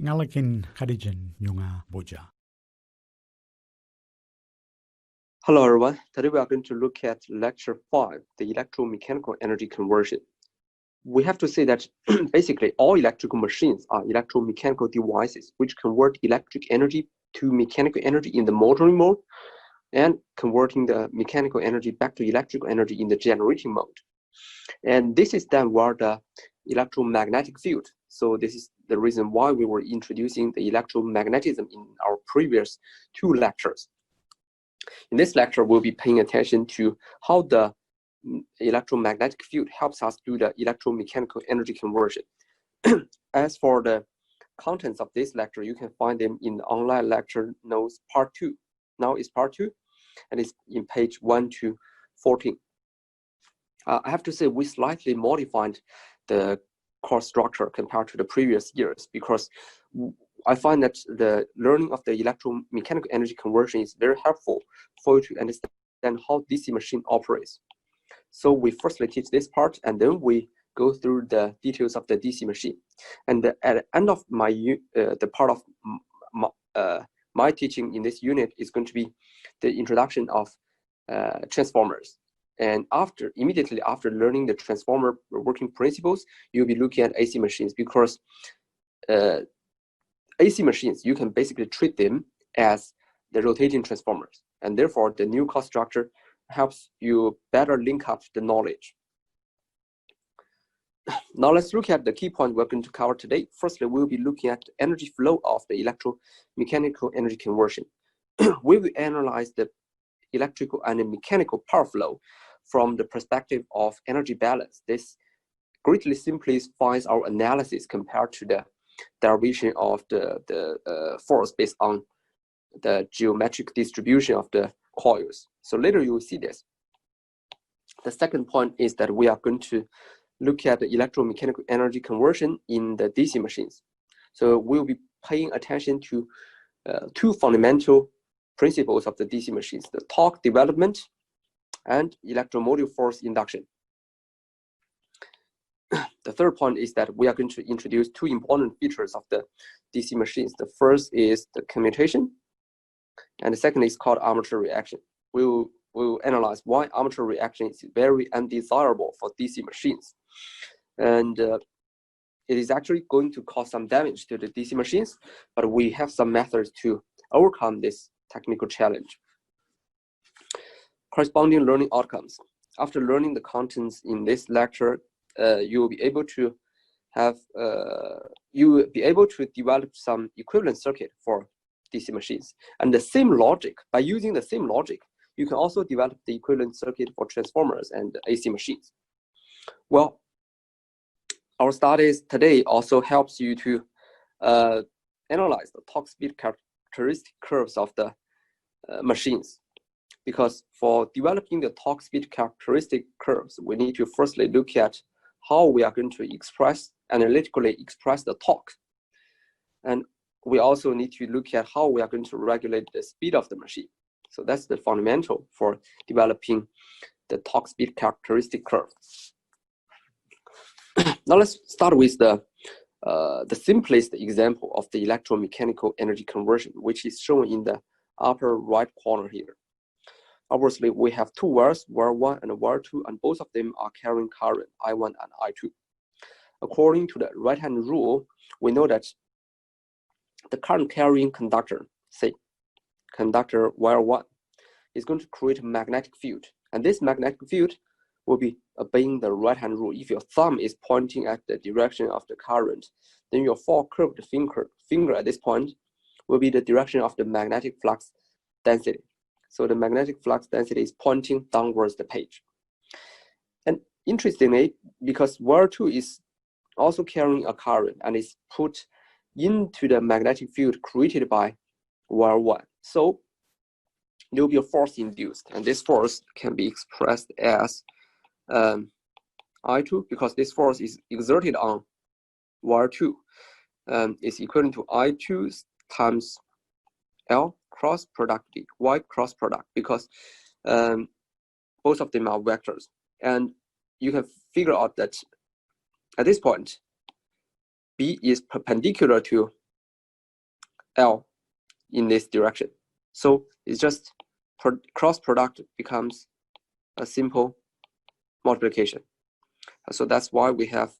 Ngalakin Khadijan Nyunga Boja. Hello everyone, today we are going to look at lecture 5, the electromechanical energy conversion. We have to say that basically all electrical machines are electromechanical devices which convert electric energy to mechanical energy in the motoring mode and converting the mechanical energy back to electrical energy in the generating mode. And this is done via the electromagnetic field. So this is the reason why we were introducing the electromagnetism in our previous 2 lectures. In this lecture, we'll be paying attention to how the electromagnetic field helps us do the electromechanical energy conversion. As for the contents of this lecture, you can find them in the online lecture notes part 2. Now it's part 2, and it's in page 1 to 14. I have to say we slightly modified the course structure compared to the previous years because I find that the learning of the electromechanical energy conversion is very helpful for you to understand how DC machine operates. So we firstly teach this part, and then we go through the details of the DC machine. And at the end of my the part of my teaching in this unit is going to be the introduction of transformers. And immediately after learning the transformer working principles, you'll be looking at AC machines because AC machines, you can basically treat them as the rotating transformers. And therefore, the new course structure helps you better link up the knowledge. Now let's look at the key points we're going to cover today. Firstly, we'll be looking at the energy flow of the electromechanical energy conversion. We will analyze the electrical and mechanical power flow from the perspective of energy balance. This greatly simplifies our analysis compared to the derivation of the force based on the geometric distribution of the coils. So later you will see this. The second point is that we are going to look at the electromechanical energy conversion in the DC machines. So we'll be paying attention to 2 fundamental principles of the DC machines, the torque development and electromotive force induction. The third point is that we are going to introduce 2 important features of the DC machines. The first is the commutation, and the second is called armature reaction. We will analyze why armature reaction is very undesirable for DC machines. And it is actually going to cause some damage to the DC machines, but we have some methods to overcome this technical challenge. Corresponding learning outcomes. After learning the contents in this lecture, you will be able to develop some equivalent circuit for DC machines. And the same logic, by using the same logic, you can also develop the equivalent circuit for transformers and AC machines. Well, our studies today also helps you to analyze the torque speed characteristic curves of the machines. Because for developing the torque speed characteristic curves, we need to firstly look at how we are going to analytically express the torque. And we also need to look at how we are going to regulate the speed of the machine. So that's the fundamental for developing the torque speed characteristic curve. Now let's start with the simplest example of the electromechanical energy conversion, which is shown in the upper right corner here. Obviously, we have 2 wires, wire 1 and wire 2, and both of them are carrying current, I1 and I2. According to the right-hand rule, we know that the current carrying conductor, say conductor wire 1, is going to create a magnetic field. And this magnetic field will be obeying the right-hand rule. If your thumb is pointing at the direction of the current, then your 4 curved finger at this point will be the direction of the magnetic flux density. So the magnetic flux density is pointing downwards the page. And interestingly, because wire 2 is also carrying a current and is put into the magnetic field created by wire 1. So there will be a force induced, and this force can be expressed as I2, because this force is exerted on wire 2 is equivalent to I2 times L cross product D, Y cross product, because both of them are vectors. And you can figure out that at this point, B is perpendicular to L in this direction. So it's just cross product becomes a simple multiplication. So that's why we have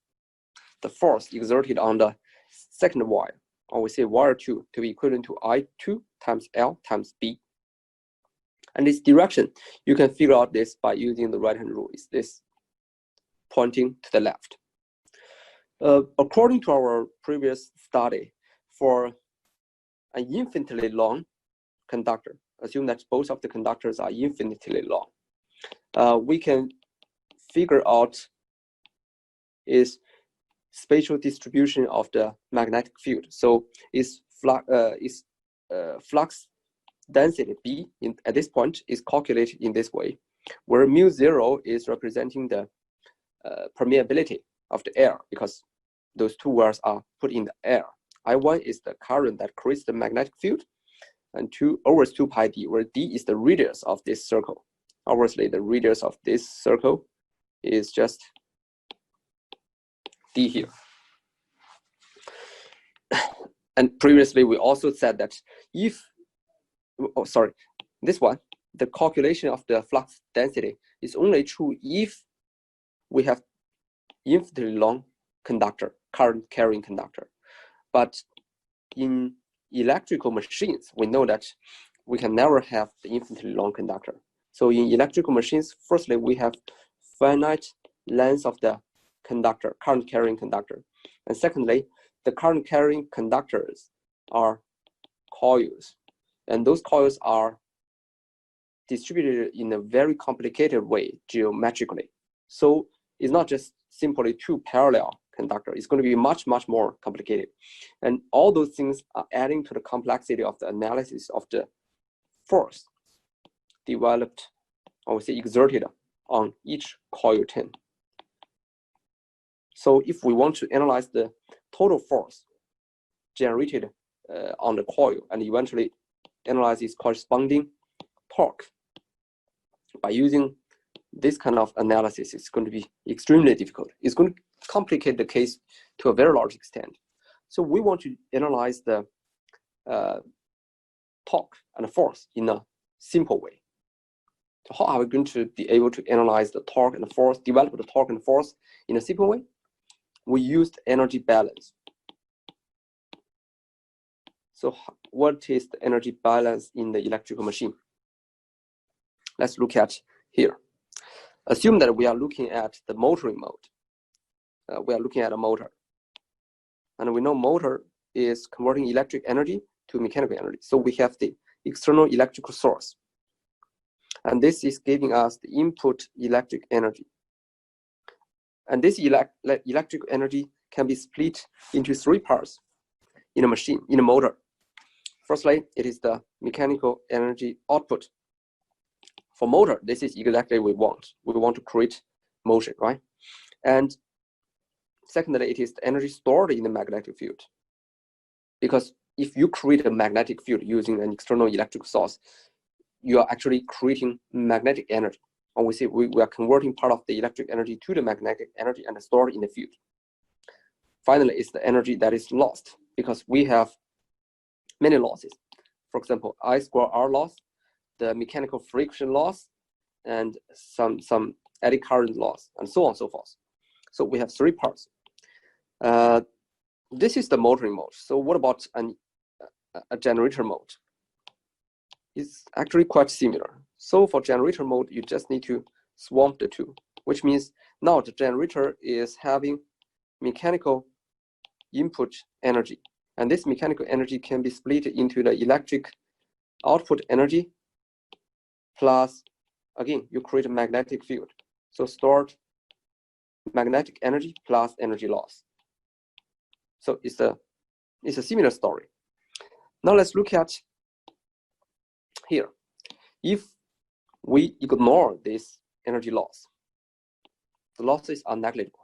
the force exerted on the second wire, or we say wire 2, to be equivalent to I2 times L times B. And this direction, you can figure out this by using the right-hand rule. Is this pointing to the left? According to our previous study, for an infinitely long conductor, assume that both of the conductors are infinitely long, we can figure out is spatial distribution of the magnetic field. So is flux density B at this point is calculated in this way, where mu0 is representing the permeability of the air, because those two words are put in the air. I1 is the current that creates the magnetic field, and 2 over 2 pi d, where d is the radius of this circle. Obviously, the radius of this circle is just d here. And previously, we also said that if, oh, sorry, this one, the calculation of the flux density is only true if we have infinitely long conductor, current carrying conductor. But in electrical machines, we know that we can never have the infinitely long conductor. So in electrical machines, firstly, we have finite length of the conductor, current carrying conductor. And secondly, the current carrying conductors are coils. And those coils are distributed in a very complicated way geometrically. So it's not just simply two parallel conductors. It's going to be much, much more complicated. And all those things are adding to the complexity of the analysis of the force developed, or we say exerted on each coil 10. So if we want to analyze the total force generated on the coil and eventually analyze its corresponding torque, by using this kind of analysis, it's going to be extremely difficult. It's going to complicate the case to a very large extent. So we want to analyze the torque and force in a simple way. How are we going to be able to analyze the torque and the force, develop the torque and force in a simple way? We used energy balance. So what is the energy balance in the electrical machine? Let's look at here. Assume that we are looking at the motoring mode. We are looking at a motor. And we know motor is converting electric energy to mechanical energy. So we have the external electrical source. And this is giving us the input electric energy. And this electrical energy can be split into three parts in a machine, in a motor. Firstly, it is the mechanical energy output. For motor, this is exactly what we want. We want to create motion, right? And secondly, it is the energy stored in the magnetic field. Because if you create a magnetic field using an external electrical source, you are actually creating magnetic energy. Or we say we are converting part of the electric energy to the magnetic energy and stored in the field. Finally, it's the energy that is lost, because we have many losses. For example, I square R loss, the mechanical friction loss, and some eddy current loss, and so on and so forth. So we have three parts. This is the motoring mode. So what about a generator mode? It's actually quite similar. So for generator mode, you just need to swap the two, which means now the generator is having mechanical input energy. And this mechanical energy can be split into the electric output energy plus, again, you create a magnetic field. So stored magnetic energy plus energy loss. So it's a similar story. Now let's look at here. If we ignore this energy loss, the losses are negligible,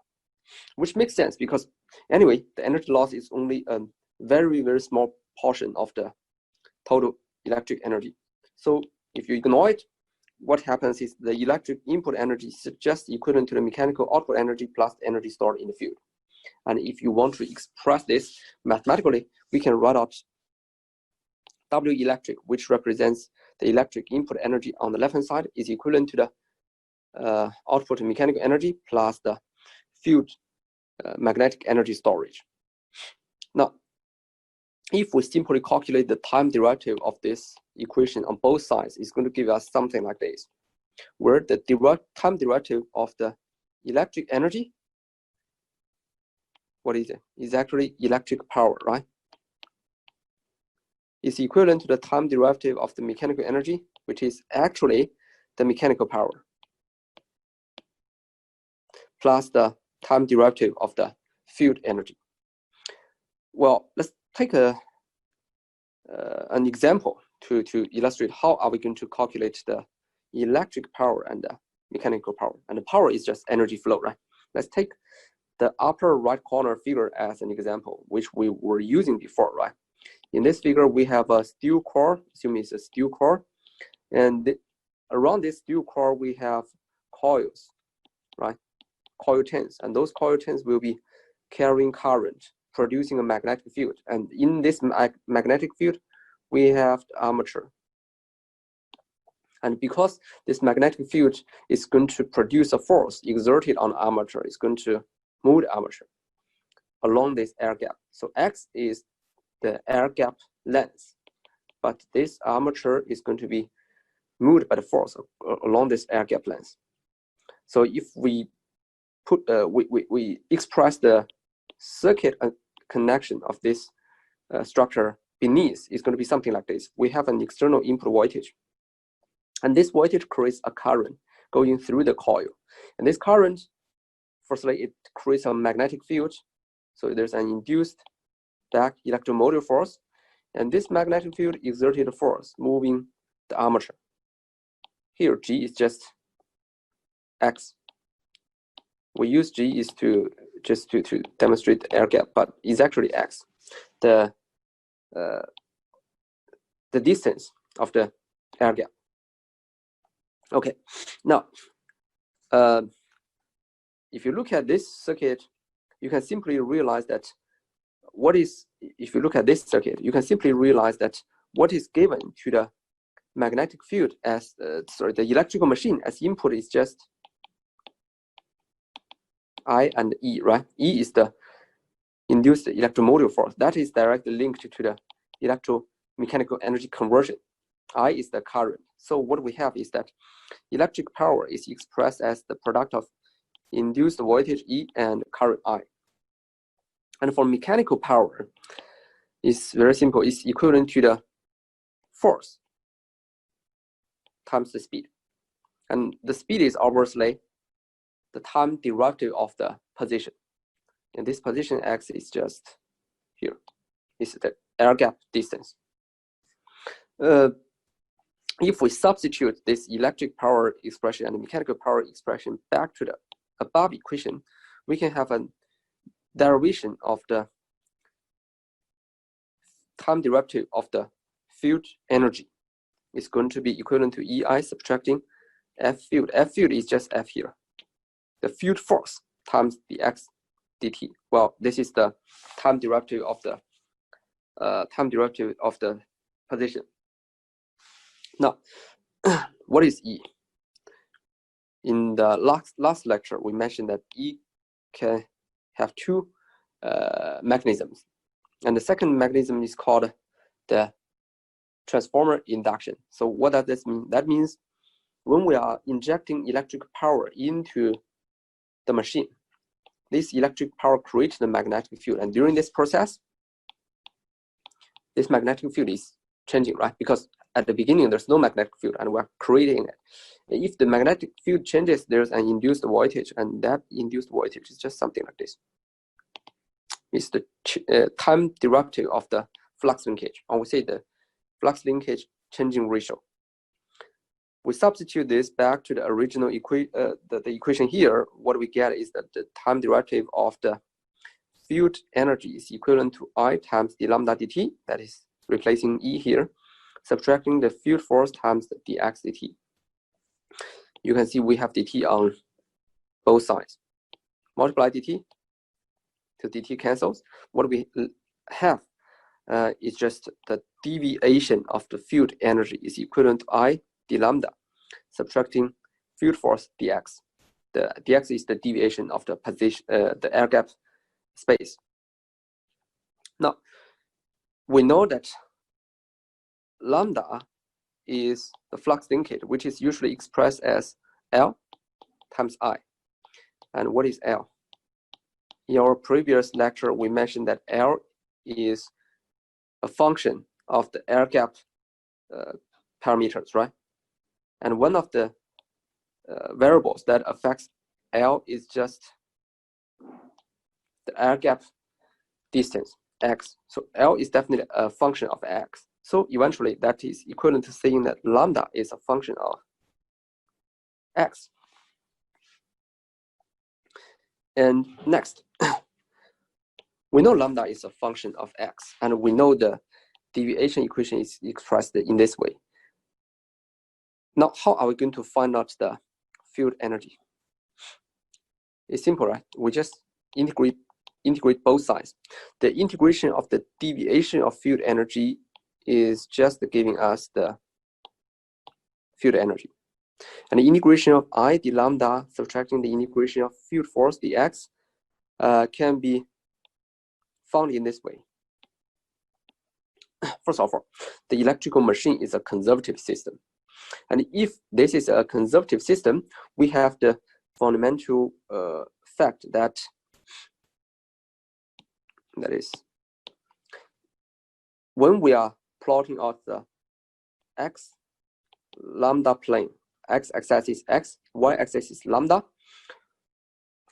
which makes sense because anyway, the energy loss is only a very, very small portion of the total electric energy. So if you ignore it, what happens is the electric input energy is just equivalent to the mechanical output energy plus the energy stored in the field. And if you want to express this mathematically, we can write out W electric, which represents the electric input energy on the left-hand side, is equivalent to the output mechanical energy plus the field magnetic energy storage. Now, if we simply calculate the time derivative of this equation on both sides, it's going to give us something like this, where the time derivative of the electric energy, what is it? Is actually electric power, right? Is equivalent to the time derivative of the mechanical energy, which is actually the mechanical power, plus the time derivative of the field energy. Well, let's take an example to illustrate how are we going to calculate the electric power and the mechanical power. And the power is just energy flow, right? Let's take the upper right corner figure as an example, which we were using before, right? In this figure, we have a steel core, assume it's a steel core, and around this steel core, we have coils, right? Coil chains, and those coil chains will be carrying current, producing a magnetic field. And in this magnetic field, we have the armature. And because this magnetic field is going to produce a force exerted on the armature, it's going to move the armature along this air gap. So X is the air gap length, but this armature is going to be moved by the force along this air gap length. So if we put we express the circuit connection of this structure beneath, is going to be something like this. We have an external input voltage, and this voltage creates a current going through the coil. And this current, firstly, it creates a magnetic field. So there's an induced back electromotive force, and this magnetic field exerted a force moving the armature. Here, G is just X. We use G is to demonstrate the air gap, but it's actually X, the distance of the air gap. Okay, now if you look at this circuit, you can simply realize that if you look at this circuit, you can simply realize that what is given to the magnetic field as the electrical machine as input is just I and E, right? E is the induced electromotive force that is directly linked to the electromechanical energy conversion. I is the current. So what we have is that electric power is expressed as the product of induced voltage E and current I. And for mechanical power, it's very simple. It's equivalent to the force times the speed. And the speed is obviously the time derivative of the position. And this position X is just here. It's the air gap distance. If we substitute this electric power expression and the mechanical power expression back to the above equation, we can have a derivation of the time derivative of the field energy. It's going to be equivalent to EI subtracting F field. F field is just F here. The field force times the X dt. Well, this is the time derivative of the position. Now, what is E? In the last lecture, we mentioned that E can have two mechanisms. And the second mechanism is called the transformer induction. So what does this mean? That means when we are injecting electric power into the machine, this electric power creates the magnetic field. And during this process, this magnetic field is changing, right? Because at the beginning, there's no magnetic field and we're creating it. If the magnetic field changes, there's an induced voltage, and that induced voltage is just something like this. It's the time derivative of the flux linkage, or we say the flux linkage changing ratio. We substitute this back to the original the equation here. What we get is that the time derivative of the field energy is equivalent to I times d lambda dt, that is replacing E here, subtracting the field force times the dx dt. You can see we have dt on both sides. Multiply dt till dt cancels. What we have is just the deviation of the field energy is equivalent to I d lambda, subtracting field force dx. The dx is the deviation of the position, the air gap space. Now, we know that lambda is the flux linkage, which is usually expressed as L times I. And what is L? In our previous lecture, we mentioned that L is a function of the air gap parameters, right? And one of the variables that affects L is just the air gap distance, x. So L is definitely a function of x. So eventually that is equivalent to saying that lambda is a function of x. And next, we know lambda is a function of x, and we know the deviation equation is expressed in this way. Now, how are we going to find out the field energy? It's simple, right? We just integrate both sides. The integration of the deviation of field energy is just giving us the field energy. And the integration of I d lambda subtracting the integration of field force dx can be found in this way. First of all, the electrical machine is a conservative system. And if this is a conservative system, we have the fundamental fact that is when we are plotting out the x lambda plane, x-axis is x, y-axis is lambda.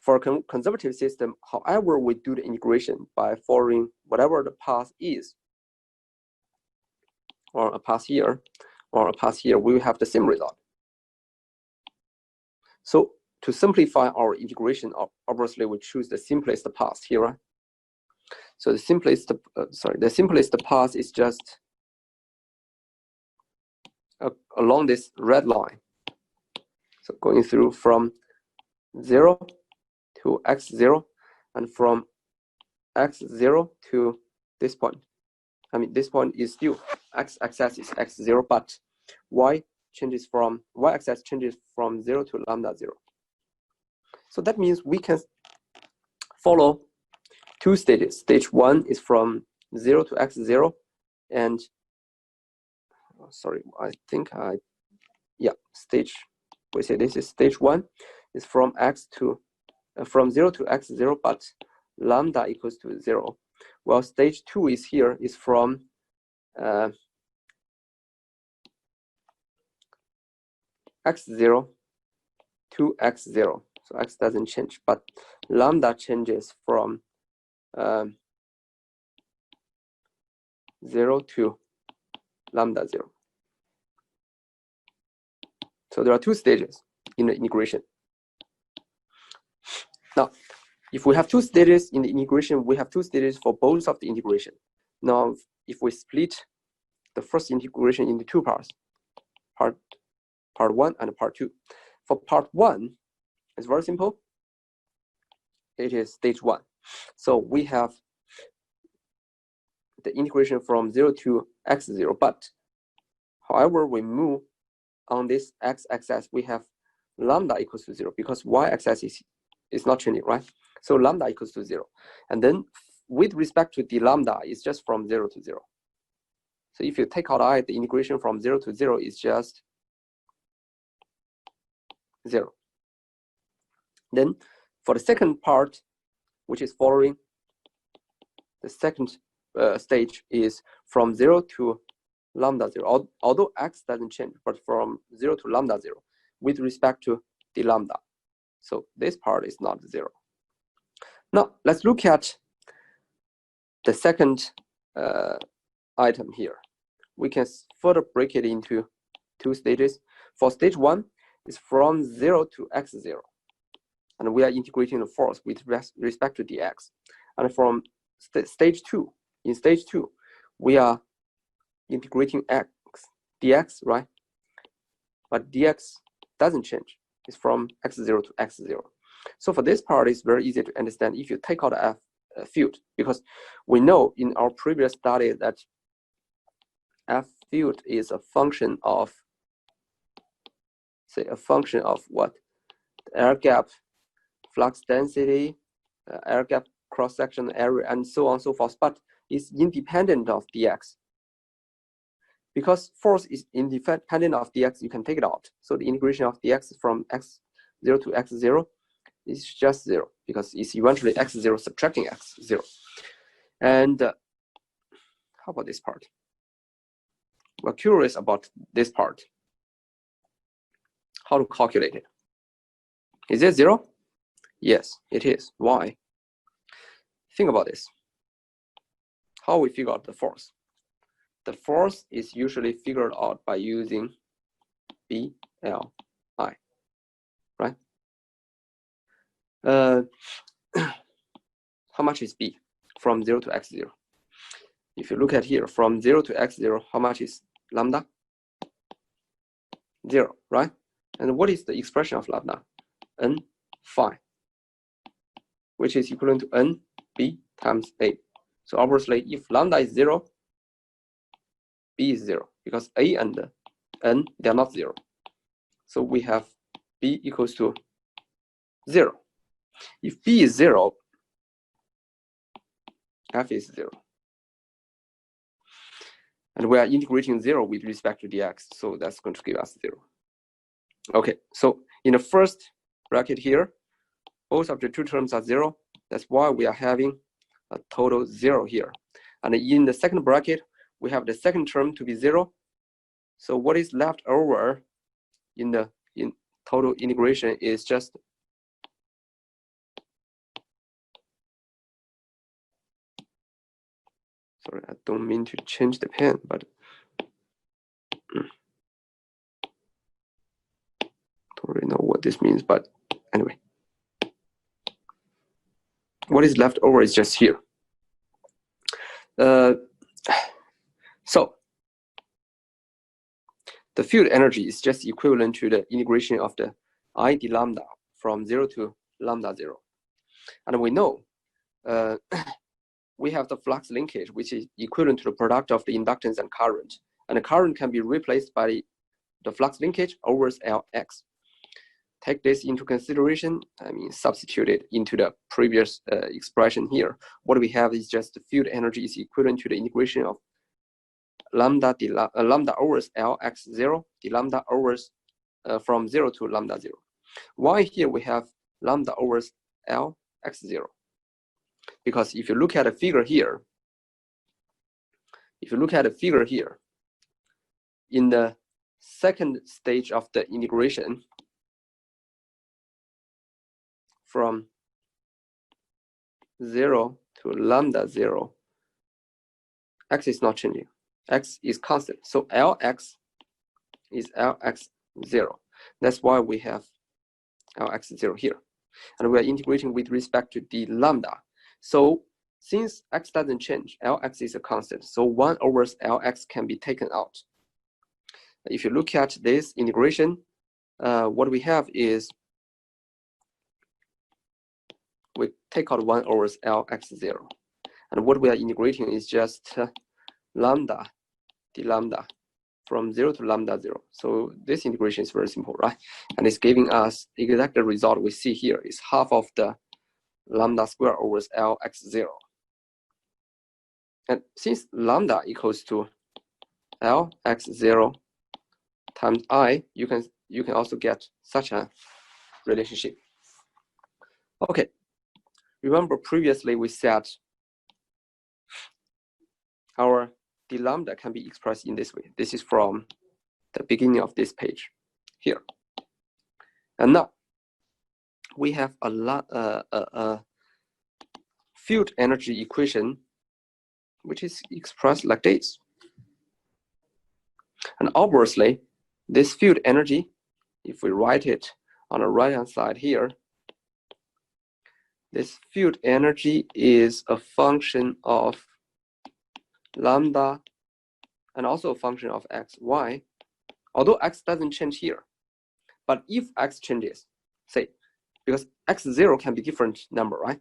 For a conservative system, however we do the integration by following whatever the path is, or a path here, or a path here, we will have the same result. So to simplify our integration, obviously we choose the simplest path here, right? So the simplest path is just along this red line. So going through from 0 to x0, and from x0 to this point. I mean, this point is still x-axis is x0, but y-axis changes from 0 to lambda 0. So that means we can follow two stages. Stage 1 is from 0 to x0, and we say this is stage 1 is from from 0 to x0, but lambda equals to 0. Well, stage 2 is here, is from x0 to x0. So x doesn't change, but lambda changes from 0 to lambda 0. So there are two stages in the integration. Now, if we have two stages in the integration, we have two stages for both of the integration. Now, if we split the first integration into two parts, part 1 and part 2. For part 1, it's very simple. It is stage 1. So we have the integration from 0 to x0, but however we move on this x-axis, we have lambda equals to 0 because y-axis is not changing, right? So lambda equals to 0. And then with respect to the lambda, it's just from 0 to 0. So if you take out I, the integration from 0 to 0 is just 0. Then for the second part, which is following, the second stage is from 0 to lambda 0, although x doesn't change, but from 0 to lambda 0 with respect to the lambda. So this part is not 0. Now let's look at the second item here. We can further break it into two stages. For stage 1 is from 0 to x0, and we are integrating the force with respect to dx. And from stage 2, in stage 2, we are integrating dx, right? But dx doesn't change. It's from x0 to x0. So for this part, it's very easy to understand. If you take out field, because we know in our previous study that F field is a function of, say, a function of what? Air gap, flux density, air gap cross-section area, and so on and so forth, but it's independent of dx. Because force is independent of dx, you can take it out. So the integration of dx from x0 to x0 is just 0, because it's eventually x0 subtracting x0. And how about this part? We're curious about this part. How to calculate it? Is it 0? Yes, it is. Why? Think about this. How we figure out the force? The force is usually figured out by using BLI, right? How much is B from 0 to x0? If you look at here, from 0 to x0, how much is lambda? 0, right? And what is the expression of lambda? N phi, which is equivalent to N B times A. So obviously, if lambda is 0, B is 0, because A and N, they are not 0. So we have B equals to 0. If B is 0, F is 0. And we are integrating 0 with respect to dx, so that's going to give us 0. Okay, so in the first bracket here, both of the two terms are 0. That's why we are having a total 0 here. And in the second bracket, we have the second term to be 0. So what is left over in total integration is just sorry, I don't mean to change the pen, but don't really know what this means, but anyway. What is left over is just here. So the field energy is just equivalent to the integration of the I d lambda from 0 to lambda 0. And we know we have the flux linkage, which is equivalent to the product of the inductance and current. And the current can be replaced by the flux linkage over Lx. Take this into consideration, I mean, substitute it into the previous expression here. What we have is just the field energy is equivalent to the integration of lambda over Lx0, d lambda over from 0 to lambda 0. Why here we have lambda over Lx0? Because if you look at a figure here, in the second stage of the integration, from 0 to lambda 0, x is not changing. X is constant. So Lx is Lx0. That's why we have Lx0 here. And we are integrating with respect to the lambda. So since x doesn't change, Lx is a constant. So 1 over Lx can be taken out. If you look at this integration, what we have is we take out 1 over Lx0. And what we are integrating is just lambda, d lambda, from 0 to lambda 0. So this integration is very simple, right? And it's giving us the exact result we see here is half of the lambda square over Lx0. And since lambda equals to Lx0 times I, you can also get such a relationship. Okay. Remember previously we said our d lambda can be expressed in this way. This is from the beginning of this page here. And now we have a field energy equation which is expressed like this. And obviously, this field energy, if we write it on the right-hand side here, this field energy is a function of lambda and also a function of x, y, although x doesn't change here. But if x changes, say, because x0 can be different number, right?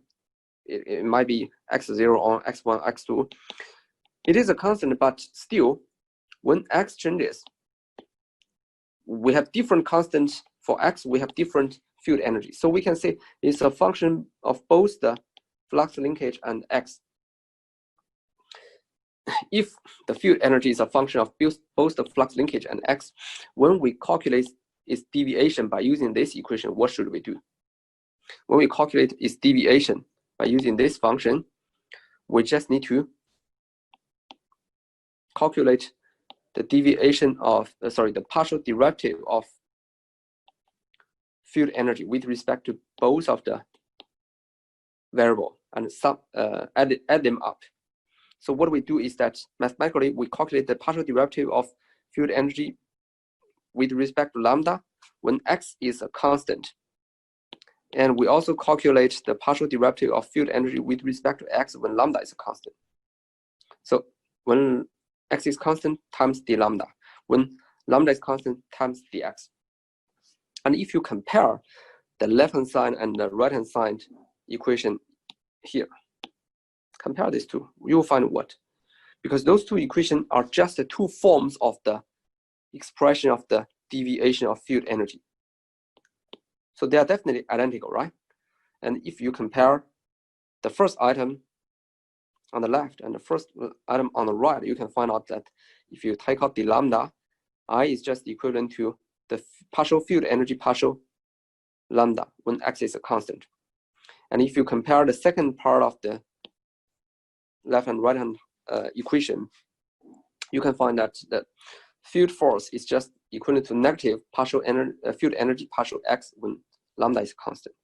it might be x0 or x1, x2. It is a constant, but still, when x changes, we have different constants for x, we have different field energy. So we can say it's a function of both the flux linkage and x. If the field energy is a function of both the flux linkage and x, when we calculate its deviation by using this equation, what should we do? When we calculate its deviation by using this function, we just need to calculate the deviation of, the partial derivative of field energy with respect to both of the variable and add them up. So what we do is that mathematically we calculate the partial derivative of field energy with respect to lambda when x is a constant. And we also calculate the partial derivative of field energy with respect to x when lambda is a constant. So when x is constant times d lambda, when lambda is constant times dx. And if you compare the left-hand side and the right-hand side equation here, compare these two, you'll find what? Because those two equations are just the two forms of the expression of the deviation of field energy. So they are definitely identical, right? And if you compare the first item on the left and the first item on the right, you can find out that if you take out the lambda, I is just equivalent to the partial field energy partial lambda when x is a constant. And if you compare the second part of the left and right hand equation, you can find that the field force is just equivalent to negative partial field energy partial x when lambda is constant.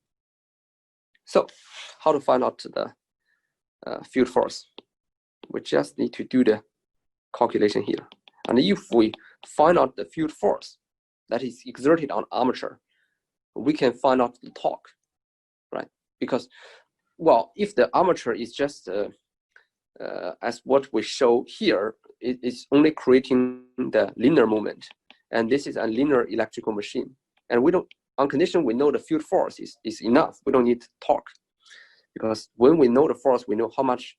So how to find out the field force? We just need to do the calculation here. And if we find out the field force that is exerted on armature, we can find out the torque, right? Because, well, if the armature is just as what we show here, it is only creating the linear moment. And this is a linear electrical machine. And we don't, on condition we know the field force is enough. We don't need torque. Because when we know the force, we know how much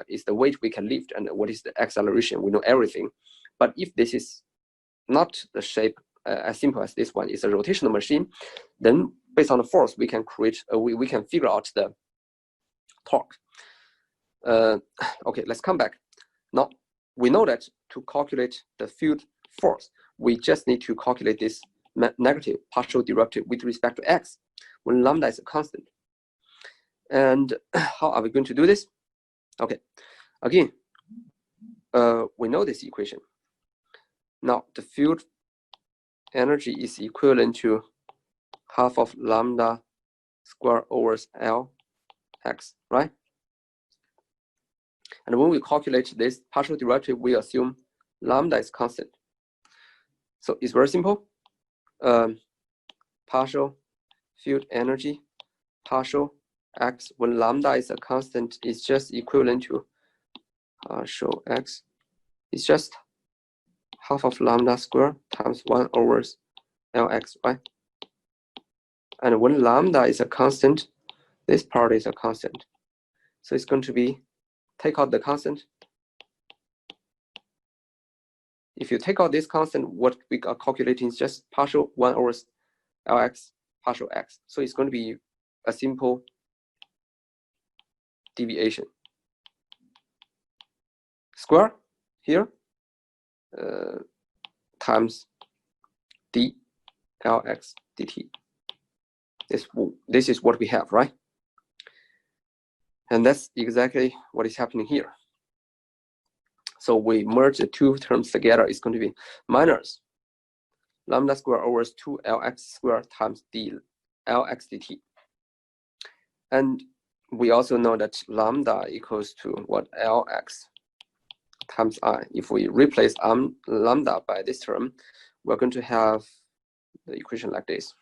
is the weight we can lift and what is the acceleration. We know everything. But if this is not the shape as simple as this one, it's a rotational machine, then based on the force, we can create, we can figure out the torque. Okay, let's come back. Now, we know that to calculate the field force, we just need to calculate this negative partial derivative with respect to x when lambda is a constant. And how are we going to do this? Okay, again, we know this equation. Now, the field energy is equivalent to half of lambda square over L x, right? And when we calculate this partial derivative, we assume lambda is constant. So it's very simple. Partial field energy partial x when lambda is a constant is just equivalent to partial x. It's just half of lambda square times 1 over Lx, right? And when lambda is a constant, this part is a constant. So it's going to be, take out the constant. If you take out this constant, what we are calculating is just partial 1 over Lx partial x. So it's going to be a simple deviation. Square here times d Lx dt. This is what we have, right? And that's exactly what is happening here. So we merge the two terms together. It's going to be minus lambda square over 2 Lx square times d Lx dt. And we also know that lambda equals to what? Lx times I. If we replace lambda by this term, we're going to have the equation like this.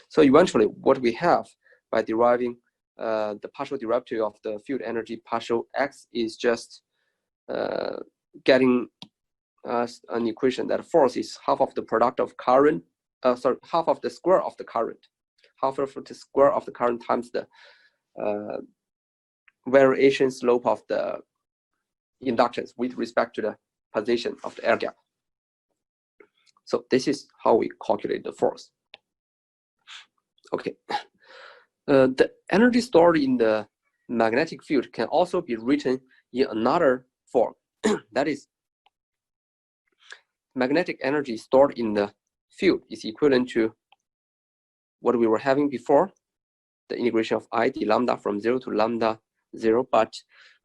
So eventually what we have by deriving the partial derivative of the field energy partial x is just getting us an equation that force is half of the product of current, half of the square of the current, half of the square of the current times the variation slope of the inductance with respect to the position of the air gap. So this is how we calculate the force. Okay. The energy stored in the magnetic field can also be written in another form. That is, magnetic energy stored in the field is equivalent to what we were having before, the integration of I d lambda from 0 to lambda 0. But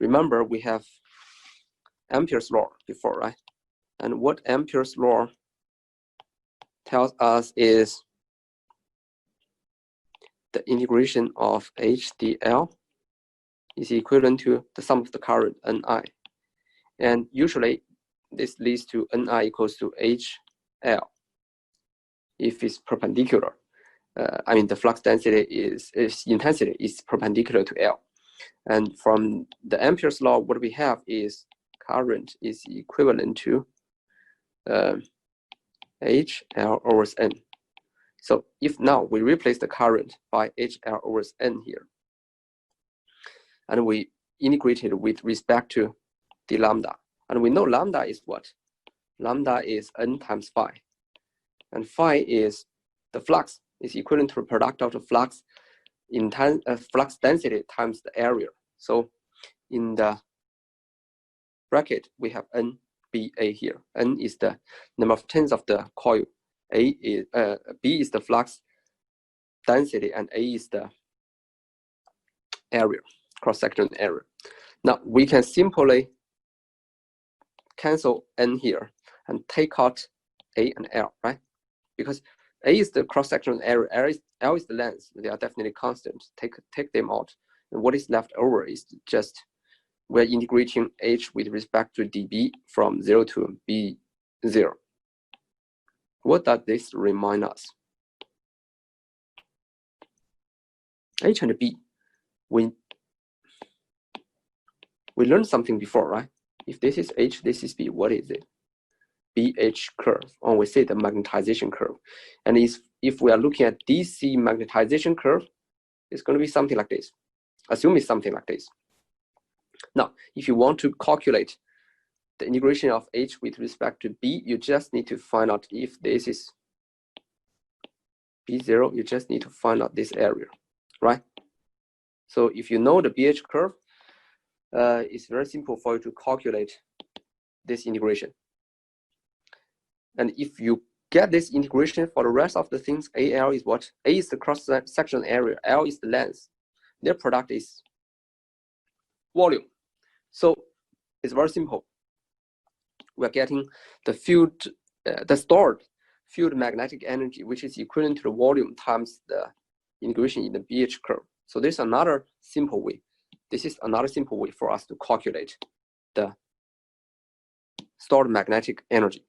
remember, we have Ampere's law before, right? And what Ampere's law tells us is the integration of H dl is equivalent to the sum of the current Ni. And usually this leads to Ni equals to HL if it's perpendicular. I mean, the flux density intensity is perpendicular to L. And from the Ampere's law, what we have is current is equivalent to HL over N. So if now we replace the current by HL over N here, and we integrate it with respect to the lambda, and we know lambda is what? Lambda is N times phi, and phi is the flux, is equivalent to the product of the flux in flux density times the area. So in the bracket, we have NBA here. N is the number of turns of the coil. B is the flux density, and A is the area, cross-sectional area. Now we can simply cancel N here and take out A and L, right? Because A is the cross-sectional area, L is the length. They are definitely constant. Take them out. And what is left over is just we're integrating H with respect to dB from 0 to B0. What does this remind us? H and B, we learned something before, right? If this is H, this is B, what is it? BH curve, or we say the magnetization curve. And if we are looking at DC magnetization curve, it's going to be something like this. Assume it's something like this. Now, if you want to calculate the integration of H with respect to B, you just need to find out if this is B0, you just need to find out this area, right? So if you know the BH curve, it's very simple for you to calculate this integration. And if you get this integration for the rest of the things, AL is what? A is the cross-sectional area, L is the length. Their product is volume. So it's very simple. We're getting the field, the stored field magnetic energy, which is equivalent to the volume times the integration in the BH curve. So this is another simple way. This is another simple way for us to calculate the stored magnetic energy.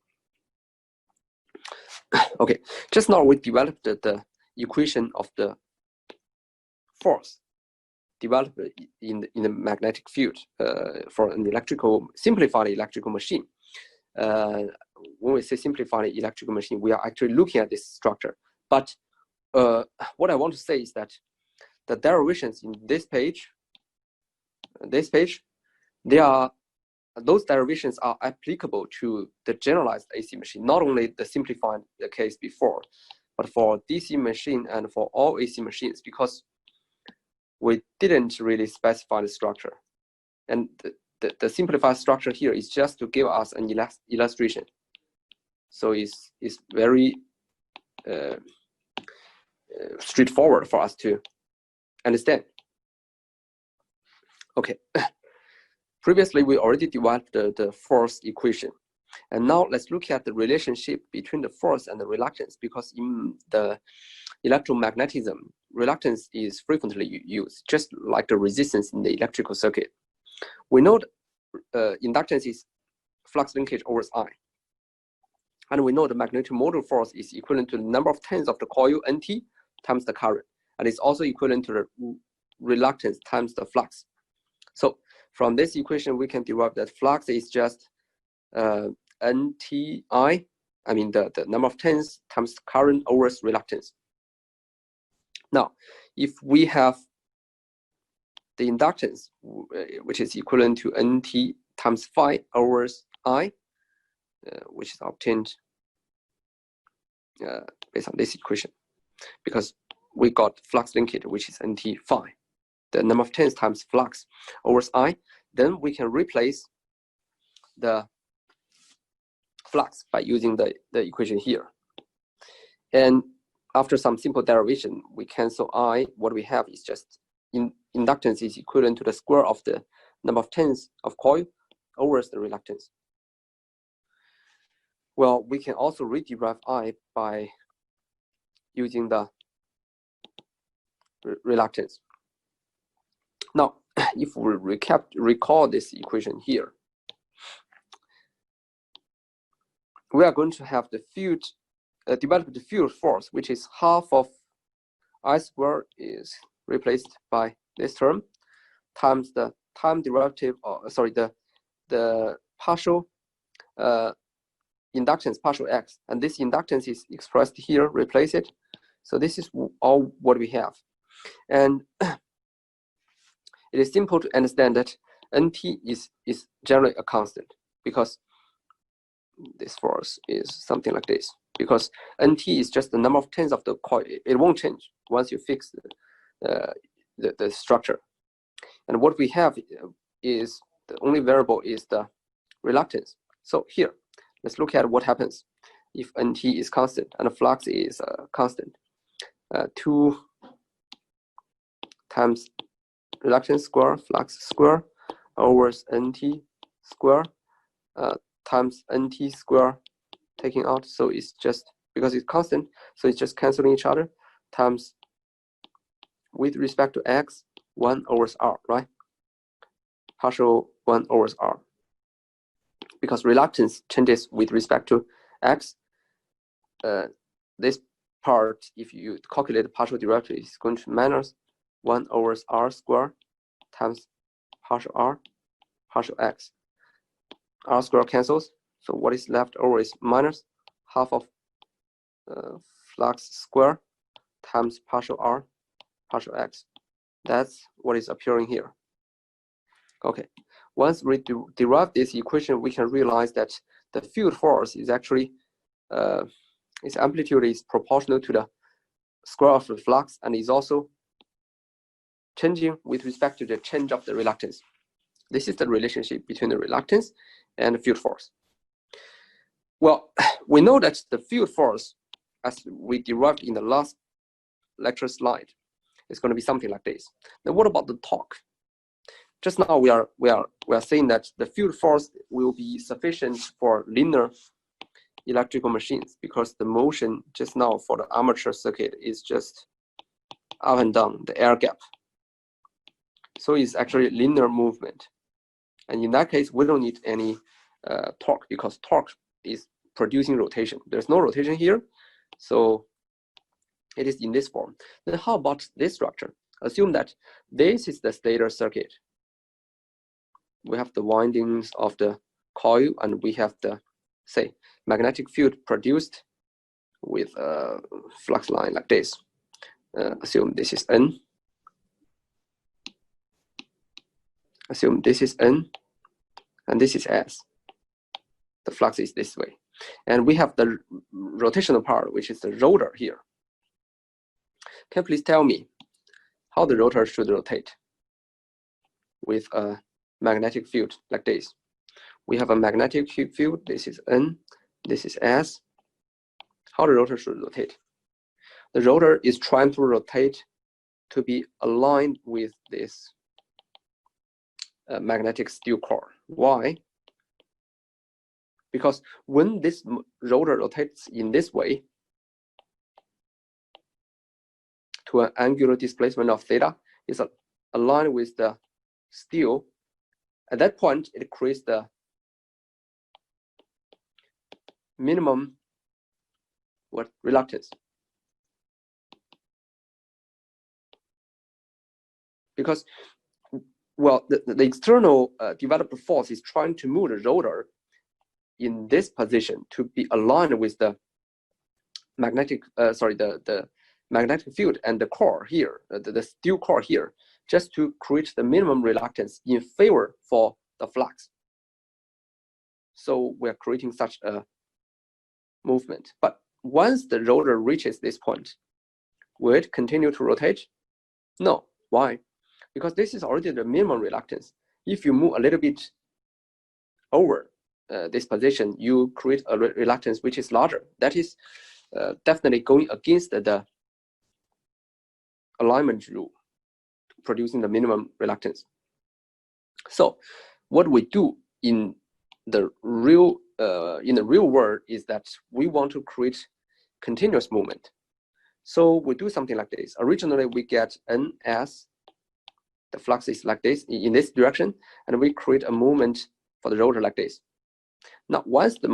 Okay, just now we developed the equation of the force developed in the magnetic field for an simplified electrical machine. When we say simplified electrical machine, we are actually looking at this structure. But what I want to say is that the derivations in this page, those derivations are applicable to the generalized AC machine, not only the simplified case before, but for DC machine and for all AC machines, because we didn't really specify the structure. And the simplified structure here is just to give us an illustration. So it's very straightforward for us to understand. Okay. Previously, we already developed the force equation. And now let's look at the relationship between the force and the reluctance, because in the electromagnetism, reluctance is frequently used, just like the resistance in the electrical circuit. We know inductance is flux linkage over I. And we know the magnetic modal force is equivalent to the number of turns of the coil NT times the current. And it's also equivalent to the reluctance times the flux. So from this equation, we can derive that flux is just NTI, I mean the number of turns times current over reluctance. Now, if we have the inductance, which is equivalent to NT times phi over I, which is obtained based on this equation, because we got flux linkage, which is NT phi, the number of turns times flux over I. Then we can replace the flux by using the equation here. And after some simple derivation, we cancel I. What we have is just inductance is equivalent to the square of the number of turns of coil over the reluctance. Well, we can also rederive I by using the reluctance. Now, if we recall this equation here, we are going to have the field, develop the field force, which is half of I squared is replaced by this term times the time derivative, the partial inductance, partial x, and this inductance is expressed here, replace it. So this is all what we have. And it is simple to understand that NT is generally a constant, because this force is something like this, because NT is just the number of turns of the coil. It won't change once you fix the structure. And what we have is the only variable is the reluctance. So here, let's look at what happens if NT is constant and the flux is constant. 2 times reluctance square, flux square, over NT square, times NT square taking out. So it's just, because it's constant, so it's just canceling each other, times with respect to x, 1 over r, right? Partial 1 over r. Because reluctance changes with respect to x, this part, if you calculate the partial derivative, is going to minus 1 over r square times partial r, partial x. R square cancels, so what is left over is minus half of flux square times partial r, partial x. That's what is appearing here. Okay, once we derive this equation, we can realize that the field force is actually, its amplitude is proportional to the square of the flux, and is also changing with respect to the change of the reluctance. This is the relationship between the reluctance and the field force. Well, we know that the field force, as we derived in the last lecture slide, is going to be something like this. Now, what about the torque? Just now we are saying that the field force will be sufficient for linear electrical machines, because the motion just now for the armature circuit is just up and down the air gap. So it's actually linear movement. And in that case, we don't need any torque, because torque is producing rotation. There's no rotation here, so it is in this form. Then how about this structure? Assume that this is the stator circuit. We have the windings of the coil, and we have the, say, magnetic field produced with a flux line like this. Assume this is N. Assume this is N, and this is S. The flux is this way. And we have the rotational part, which is the rotor here. Can you please tell me how the rotor should rotate with a magnetic field like this? We have a magnetic field, this is N, this is S. How the rotor should rotate? The rotor is trying to rotate to be aligned with this magnetic steel core. Why? Because when this rotor rotates in this way to an angular displacement of theta, is aligned with the steel. At that point, it creates the minimum reluctance. Because, well, the external developed force is trying to move the rotor in this position to be aligned with the magnetic, the magnetic field and the core here, the steel core here. just to create the minimum reluctance in favor for the flux. So we're creating such a movement. But once the rotor reaches this point, will it continue to rotate? No. Why? Because this is already the minimum reluctance. If you move a little bit over this position, you create a reluctance which is larger. That is definitely going against the alignment rule, producing the minimum reluctance. So what we do in the real world is that we want to create continuous movement. So we do something like this. Originally, we get NS, the flux is like this in this direction, and we create a movement for the rotor like this. Now, once the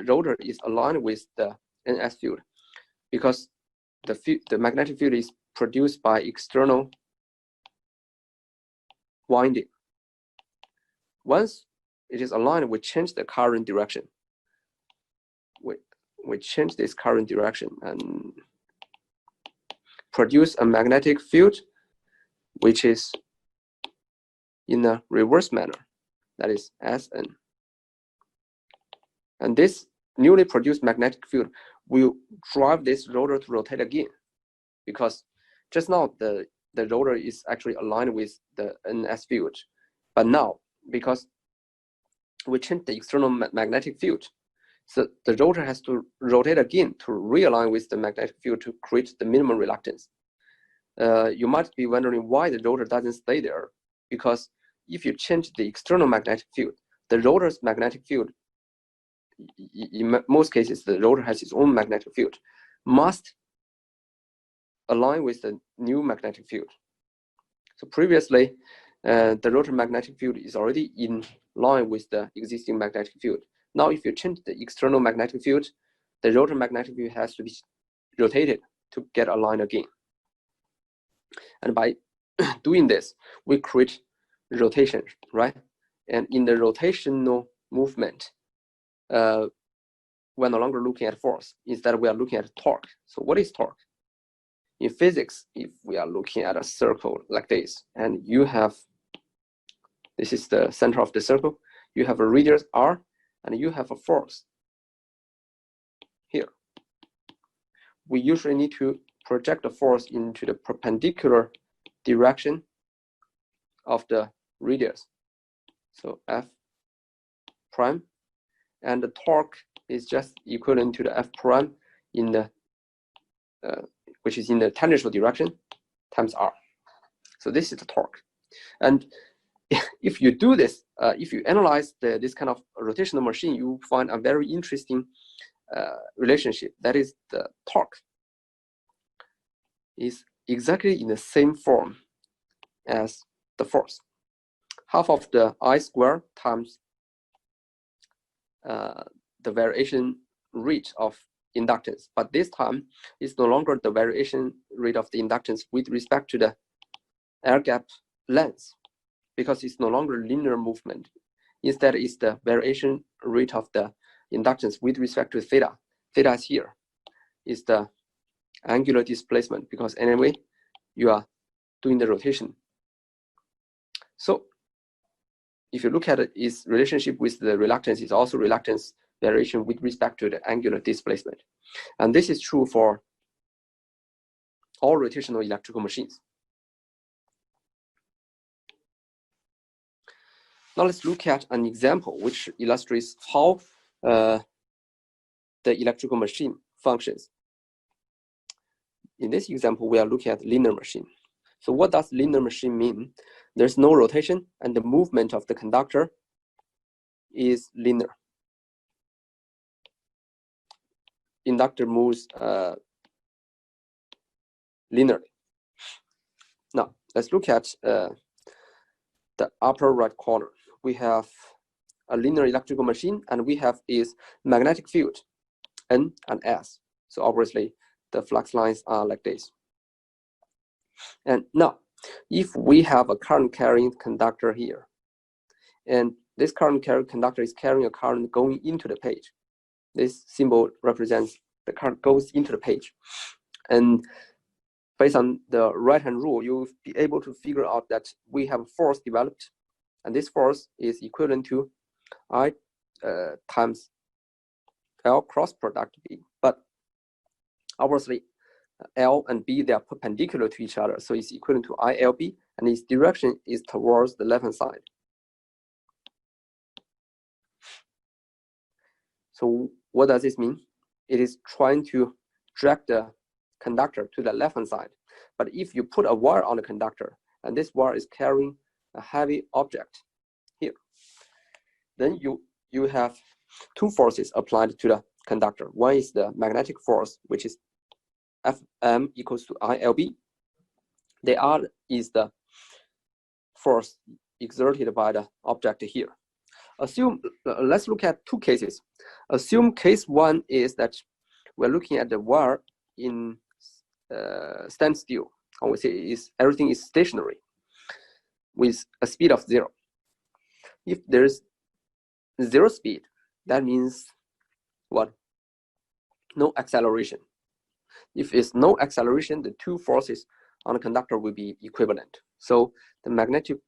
rotor is aligned with the NS field, because the magnetic field is produced by external winding. Once it is aligned, we change the current direction. We change this current direction and produce a magnetic field which is in a reverse manner, that is Sn. And this newly produced magnetic field will drive this rotor to rotate again, because just now the rotor is actually aligned with the NS field. But now, because we changed the external magnetic field, so the rotor has to rotate again to realign with the magnetic field to create the minimum reluctance. You might be wondering why the rotor doesn't stay there, because if you change the external magnetic field, the rotor's magnetic field, in most cases, the rotor has its own magnetic field, must align with the new magnetic field. So previously, the rotor magnetic field is already in line with the existing magnetic field. Now, if you change the external magnetic field, the rotor magnetic field has to be rotated to get aligned again. And by doing this, we create rotation, right? And in the rotational movement, we're no longer looking at force. Instead, we are looking at torque. So what is torque? In physics, if we are looking at a circle like this, and you have, this is the center of the circle, you have a radius r, and you have a force here. We usually need to project the force into the perpendicular direction of the radius. So F prime, and the torque is just equivalent to the F prime in the which is in the tangential direction times r. So this is the torque. And if you do this, if you analyze this kind of rotational machine, you find a very interesting relationship. That is, the torque is exactly in the same form as the force. Half of the I squared times the variation rate of inductance. But this time, it's no longer the variation rate of the inductance with respect to the air gap length, because it's no longer linear movement. Instead, it's the variation rate of the inductance with respect to theta. Theta is here. Is the angular displacement, because anyway, you are doing the rotation. So if you look at its relationship with the reluctance, it's also reluctance variation with respect to the angular displacement. And this is true for all rotational electrical machines. Now let's look at an example which illustrates how the electrical machine functions. In this example, we are looking at linear machine. So what does linear machine mean? There's no rotation, and the movement of the conductor is linear. Inductor moves linearly. Now, let's look at the upper right corner. We have a linear electrical machine, and we have its magnetic field, N and S. So obviously, the flux lines are like this. And now, if we have a current carrying conductor here, and this current carrying conductor is carrying a current going into the page, this symbol represents the current goes into the page. And based on the right-hand rule, you'll be able to figure out that we have a force developed, and this force is equivalent to I times L cross product B. But obviously, L and B, they are perpendicular to each other, so it's equivalent to ILB, and its direction is towards the left-hand side. So what does this mean? It is trying to drag the conductor to the left-hand side. But if you put a wire on the conductor, and this wire is carrying a heavy object here, then you have two forces applied to the conductor. One is the magnetic force, which is Fm equals to ILB. The other is the force exerted by the object here. Let's look at two cases. Assume case one is that we're looking at the wire in standstill. I would say everything is stationary with a speed of 0. If there's 0 speed, that means what? No acceleration. If it's no acceleration, the two forces on the conductor will be equivalent. So the magnetic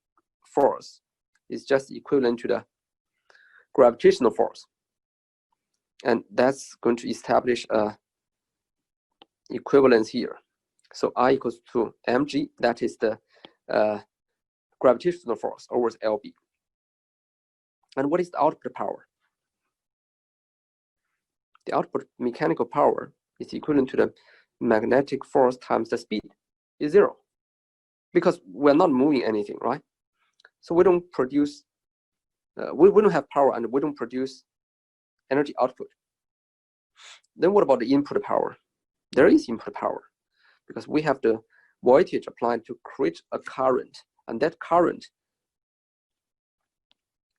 force is just equivalent to the gravitational force. And that's going to establish a equivalence here. So I equals to mg, that is the gravitational force over LB. And what is the output power? The output mechanical power is equivalent to the magnetic force times the speed is 0. Because we're not moving anything, right? So we don't produce, we don't have power and we don't produce energy output. Then what about the input power? There is input power because we have the voltage applied to create a current, and that current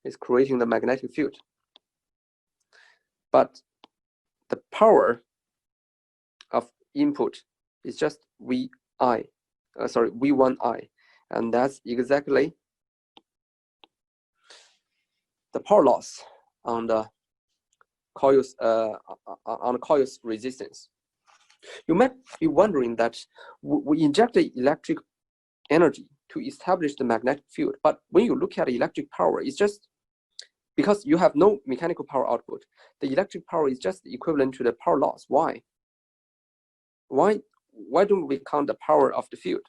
is creating the magnetic field. But the power of input is just V1I, and that's exactly the power loss on the coil's resistance. You might be wondering that we injected electric energy to establish the magnetic field, but when you look at electric power, it's just because you have no mechanical power output. The electric power is just equivalent to the power loss. Why? Why don't we count the power of the field?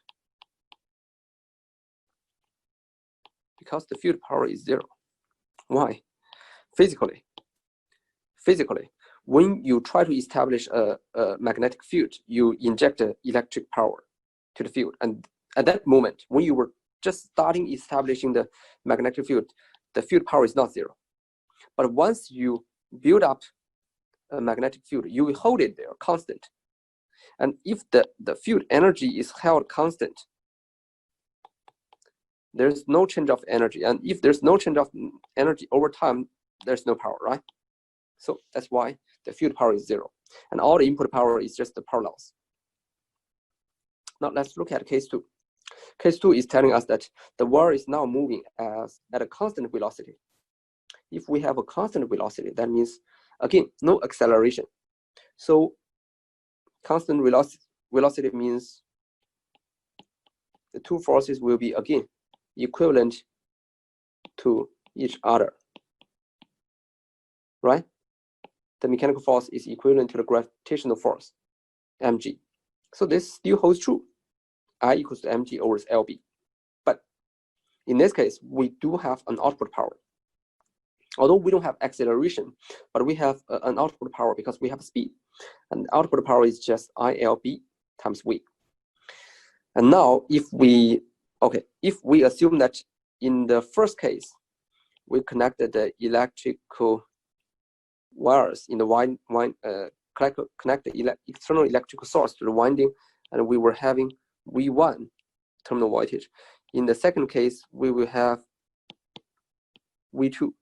Because the field power is 0. Why? Physically, when you try to establish a magnetic field, you inject electric power to the field. And at that moment, when you were just starting establishing the magnetic field, the field power is not 0. But once you build up a magnetic field, you will hold it there constant. And if the field energy is held constant, there's no change of energy. And if there's no change of energy over time, there's no power, right? So that's why the field power is 0. And all the input power is just the power loss. Now let's look at case 2. Case 2 is telling us that the wire is now moving at a constant velocity. If we have a constant velocity, that means, again, no acceleration. So constant velocity means the two forces will be, again, equivalent to each other, right? The mechanical force is equivalent to the gravitational force, mg. So this still holds true. I equals to mg over LB. But in this case, we do have an output power. Although we don't have acceleration, but we have an output power because we have speed. And output power is just ILB times V. And now if we assume that in the first case, we connected the electrical wires in the connect the external electrical source to the winding, and we were having V1 terminal voltage. In the second case, we will have V2.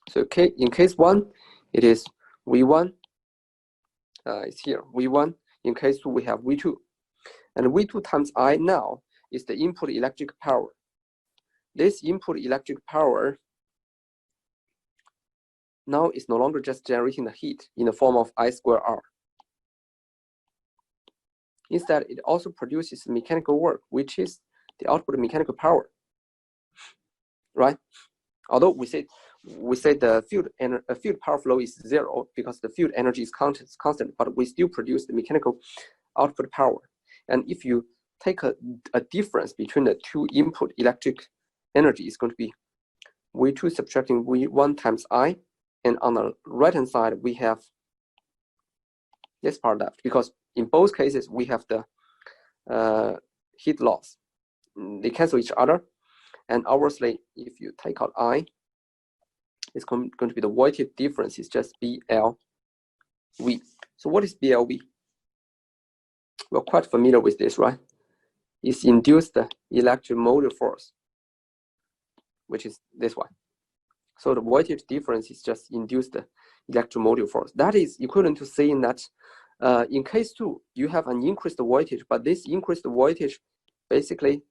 So in case 1, it is V1. It's here, V1. In case 2, we have V2. And V2 times I now is the input electric power. This input electric power now is no longer just generating the heat in the form of I square R. Instead, it also produces mechanical work, which is the output of mechanical power, right? Although we say the field power flow is 0 because the field energy is constant, but we still produce the mechanical output power. And if you take a difference between the two input electric energy, is going to be V2 subtracting V1 times I, and on the right hand side we have this part left, because in both cases we have the heat loss. They cancel each other, and obviously if you take out I, it's going to be the voltage difference is just BLV. So what is BLV? We're quite familiar with this, right? It's induced electromotive force, which is this one. So the voltage difference is just induced electromotive force. That is equivalent to saying that in case 2, you have an increased voltage, but this increased voltage basically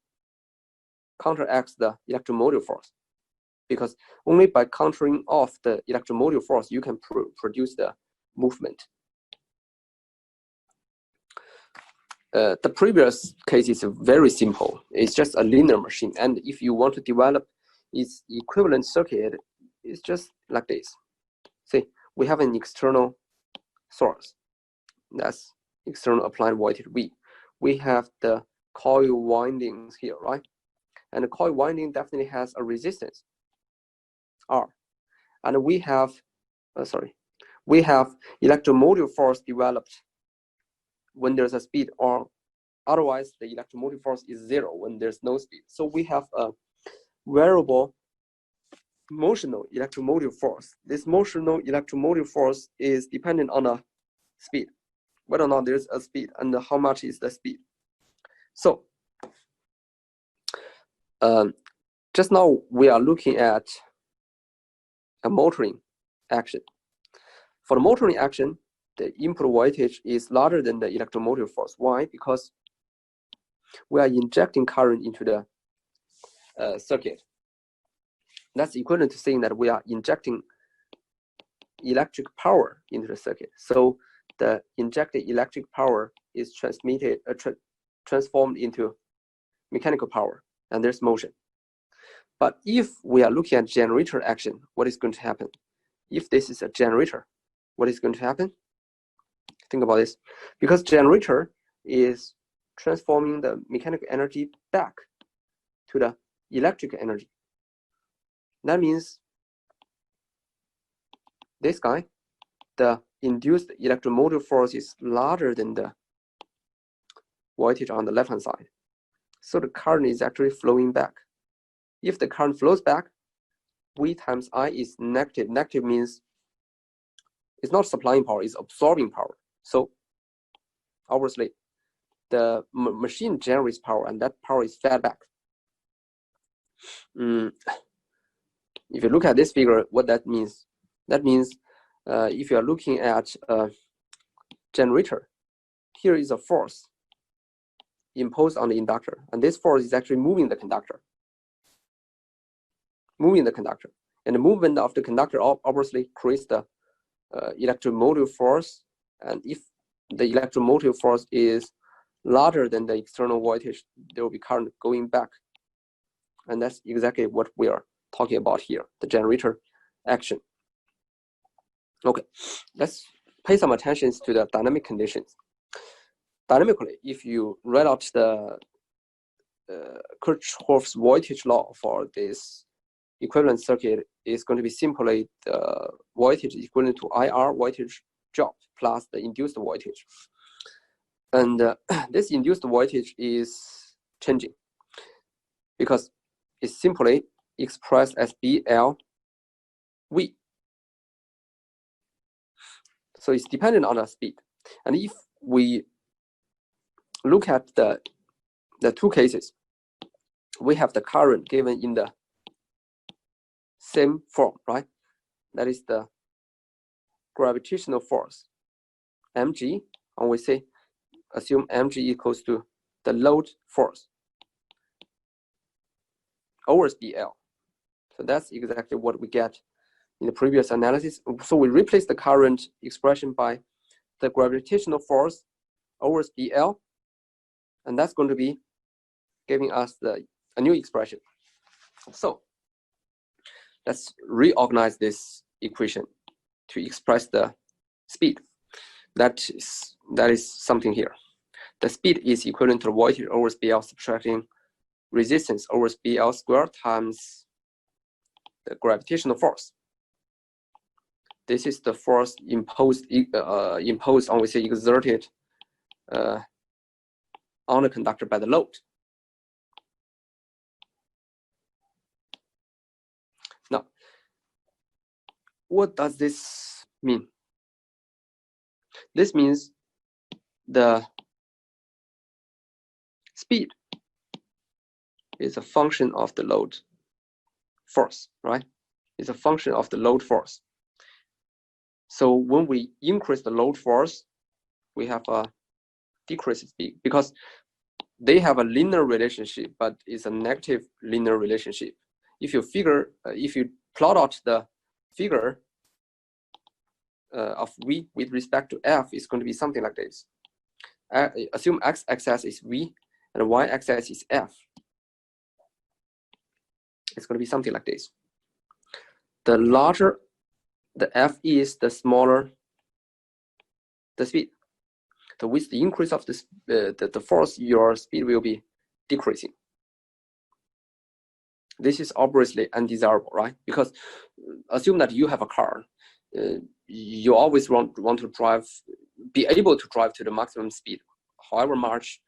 counteracts the electromotive force, because only by countering off the electromotive force you can produce the movement. The previous case is very simple. It's just a linear machine, and if you want to develop its equivalent circuit, it's just like this. See, we have an external source. That's external applied voltage V. We have the coil windings here, right? And the coil winding definitely has a resistance, R. And we have, electromotive force developed when there's a speed, or otherwise the electromotive force is 0 when there's no speed. So we have a variable motional electromotive force. This motional electromotive force is dependent on a speed, whether or not there's a speed and how much is the speed. So just now we are looking at a motoring action. For the motoring action, the input voltage is larger than the electromotive force. Why? Because we are injecting current into the circuit. That's equivalent to saying that we are injecting electric power into the circuit. So the injected electric power is transformed into mechanical power, and there's motion. But if we are looking at generator action, what is going to happen? If this is a generator, what is going to happen? Think about this. Because generator is transforming the mechanical energy back to the electrical energy. That means this guy, the induced electromotive force is larger than the voltage on the left-hand side. So the current is actually flowing back. If the current flows back, V times I is negative. Negative means it's not supplying power, it's absorbing power. So obviously the machine generates power, and that power is fed back. If you look at this figure, what that means? That means if you are looking at a generator, here is a force imposed on the inductor, and this force is actually moving the conductor. And the movement of the conductor obviously creates the electromotive force, and if the electromotive force is larger than the external voltage, there will be current going back. And that's exactly what we are talking about here, the generator action. Okay, let's pay some attention to the dynamic conditions. Dynamically, if you write out the Kirchhoff's voltage law for this equivalent circuit, is going to be simply the voltage equivalent to IR voltage drop plus the induced voltage. And this induced voltage is changing because it's simply expressed as BLV. So it's dependent on the speed. And if we look at the two cases, we have the current given in the same form, right? That is the gravitational force, mg, and we say, assume mg equals to the load force over BL. So that's exactly what we get in the previous analysis. So we replace the current expression by the gravitational force over BL And that's going to be giving us a new expression. So let's reorganize this equation to express the speed. That is something here. The speed is equivalent to voltage over BL subtracting resistance over BL squared times the gravitational force. This is the force imposed on, we say, exerted on the conductor by the load. Now, what does this mean? This means the speed is a function of the load force, right? It's a function of the load force. So when we increase the load force, we have a decrease in speed because they have a linear relationship, but it's a negative linear relationship. If you plot out the figure of V with respect to F, it's going to be something like this. Assume x-axis is V and y-axis is F. It's going to be something like this. The larger the F is, the smaller the speed. So with the increase of the force, your speed will be decreasing. This is obviously undesirable, right? Because assume that you have a car, you always want to be able to drive to the maximum speed, however much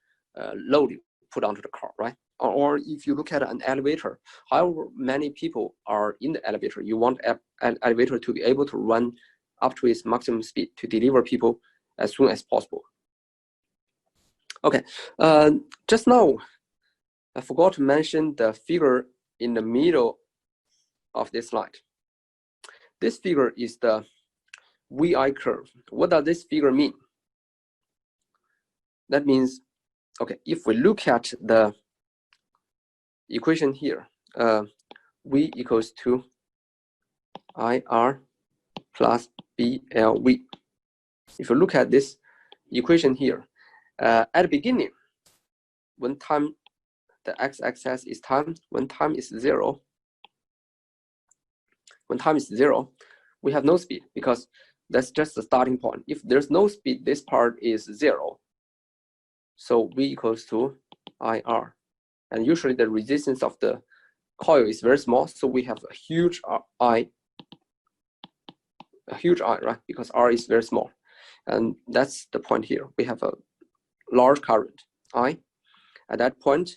load you put onto the car, right? Or if you look at an elevator, however many people are in the elevator, you want an elevator to be able to run up to its maximum speed to deliver people as soon as possible. Okay, just now, I forgot to mention the figure in the middle of this slide. This figure is the VI curve. What does this figure mean? That means, okay, if we look at the equation here, V equals to IR plus BLV. If you look at this equation here, at the beginning, when time, the x-axis is time, when time is zero, we have no speed because that's just the starting point. If there's no speed, this part is zero. So V equals to IR. And usually the resistance of the coil is very small, so we have a huge I, right? Because R is very small. And that's the point here. We have a large current, I. At that point,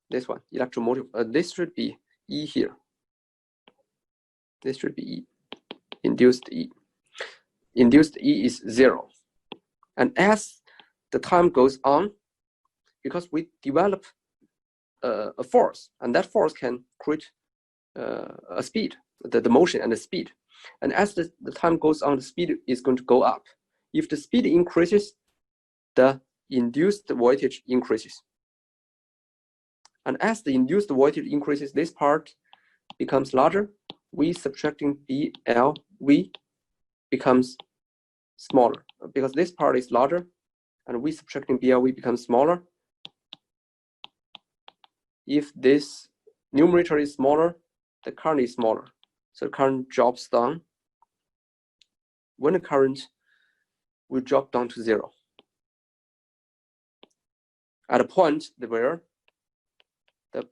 this one, electromotive, this should be E here. This should be E, induced E. Induced E is zero. And as the time goes on, because we develop a force, and that force can create a speed, the motion and the speed. And as the time goes on, the speed is going to go up. If the speed increases, the induced voltage increases. And as the induced voltage increases, this part becomes larger. V subtracting BLV becomes smaller because this part is larger, and V subtracting BLV becomes smaller. If this numerator is smaller, the current is smaller. So the current drops down. When the current will drop down to zero, at a point where the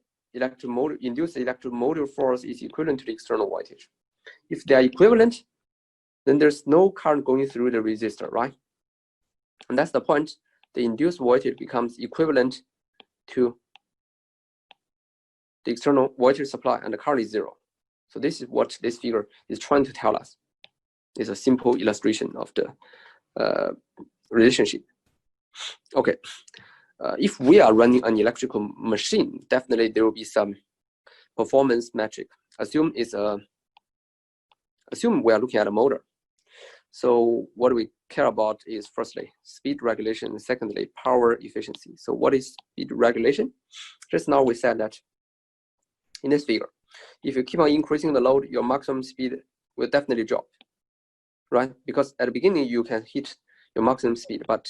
induced electromotive force is equivalent to the external voltage. If they are equivalent, then there's no current going through the resistor, right? And that's the point. The induced voltage becomes equivalent to the external voltage supply, and the current is zero. So this is what this figure is trying to tell us. It's a simple illustration of the relationship. Okay, if we are running an electrical machine, definitely there will be some performance metric. Assume we are looking at a motor. So what we care about is firstly speed regulation, and secondly power efficiency. So what is speed regulation? Just now we said that in this figure, if you keep on increasing the load, your maximum speed will definitely drop, right? Because at the beginning you can hit your maximum speed. But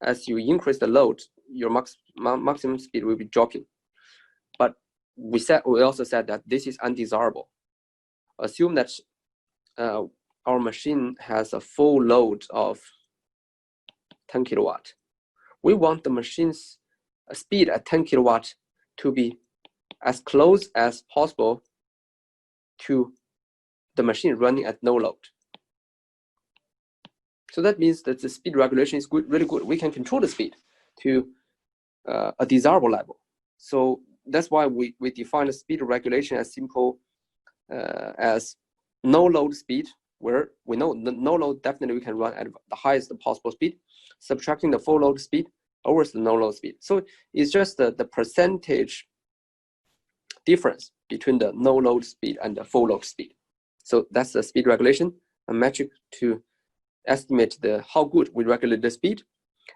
as you increase the load, your maximum speed will be dropping. But we also said that this is undesirable. Assume that our machine has a full load of 10 kilowatt. We want the machine's speed at 10 kilowatt to be as close as possible to the machine running at no load. So that means that the speed regulation is good, really good. We can control the speed to a desirable level. So that's why we define the speed regulation as simple as no load speed, where we know the no load definitely we can run at the highest possible speed, subtracting the full load speed over the no load speed. So it's just the percentage difference between the no load speed and the full load speed. So that's the speed regulation, a metric to estimate how good we regulate the speed.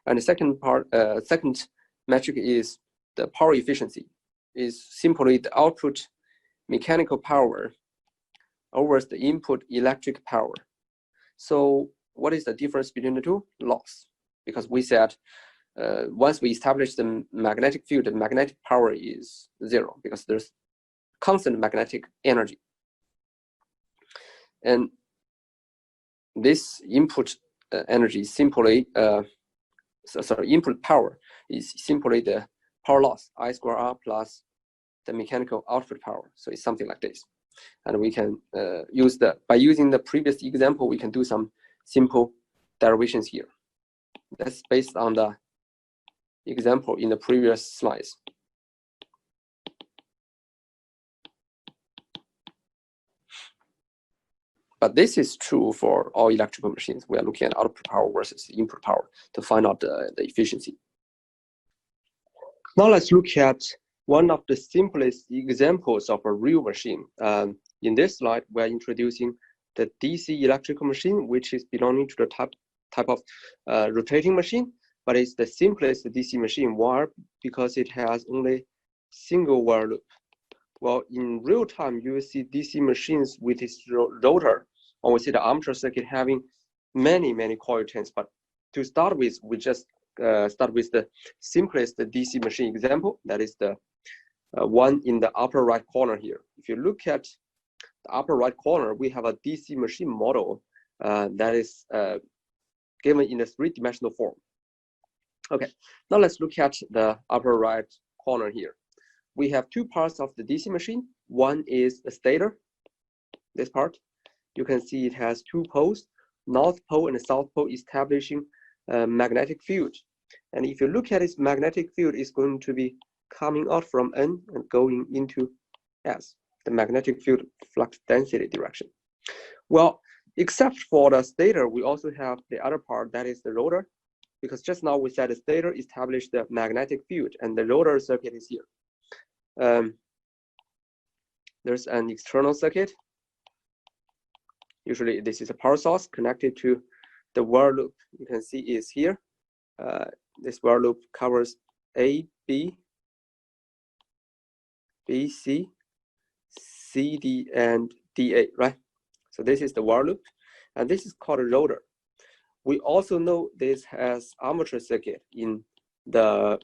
And the second metric is the power efficiency. Is simply the output mechanical power over the input electric power. So what is the difference between the two? Loss. Because we said once we establish the magnetic field, the magnetic power is 0 because there's constant magnetic energy. And this input energy is simply, input power is simply the power loss, I square R plus the mechanical output power. So it's something like this. And we can by using the previous example, we can do some simple derivations here. That's based on the example in the previous slides. But this is true for all electrical machines. We are looking at output power versus input power to find out the efficiency. Now let's look at one of the simplest examples of a real machine. In this slide, we're introducing the DC electrical machine, which is belonging to the type of rotating machine, but it's the simplest DC machine. Why? Because it has only single wire loop. Well, in real time, you will see DC machines with its rotor, or we see the armature circuit having many coil chains. But to start with, we just start with the simplest DC machine example. That is the one in the upper right corner here. If you look at the upper right corner, we have a DC machine model that is given in a three-dimensional form. Okay, now let's look at the upper right corner here. We have two parts of the DC machine. One is the stator, this part. You can see it has two poles, north pole and south pole, establishing a magnetic field. And if you look at its magnetic field, it's going to be coming out from N and going into S, the magnetic field flux density direction. Well, except for the stator, we also have the other part, that is the rotor, because just now we said the stator established the magnetic field and the rotor circuit is here. There's an external circuit. Usually this is a power source connected to the wire loop. You can see is here. This wire loop covers A, B, B, C, C, D, and DA, right? So this is the wire loop, and this is called a rotor. We also know this has armature circuit in the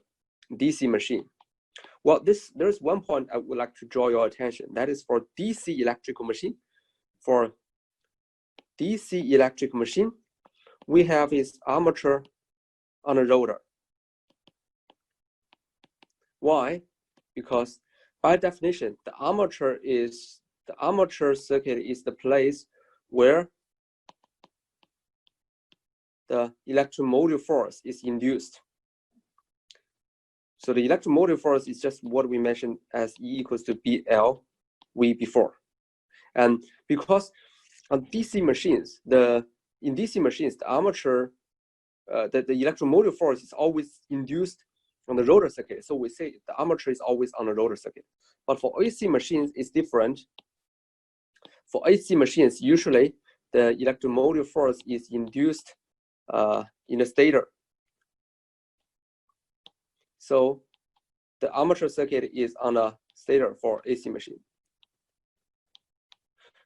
DC machine. Well, there's one point I would like to draw your attention. That is for DC electrical machine. For DC electrical machine, we have its armature on a rotor. Why? Because by definition, the armature circuit is the place where the electromotive force is induced. So the electromotive force is just what we mentioned as E equals to BLV before. And because on DC machines, in DC machines, the armature, the electromotive force is always induced on the rotor circuit. So we say the armature is always on the rotor circuit. But for AC machines, it's different. For AC machines, usually the electromotive force is induced in the stator. So the armature circuit is on a stator for AC machine.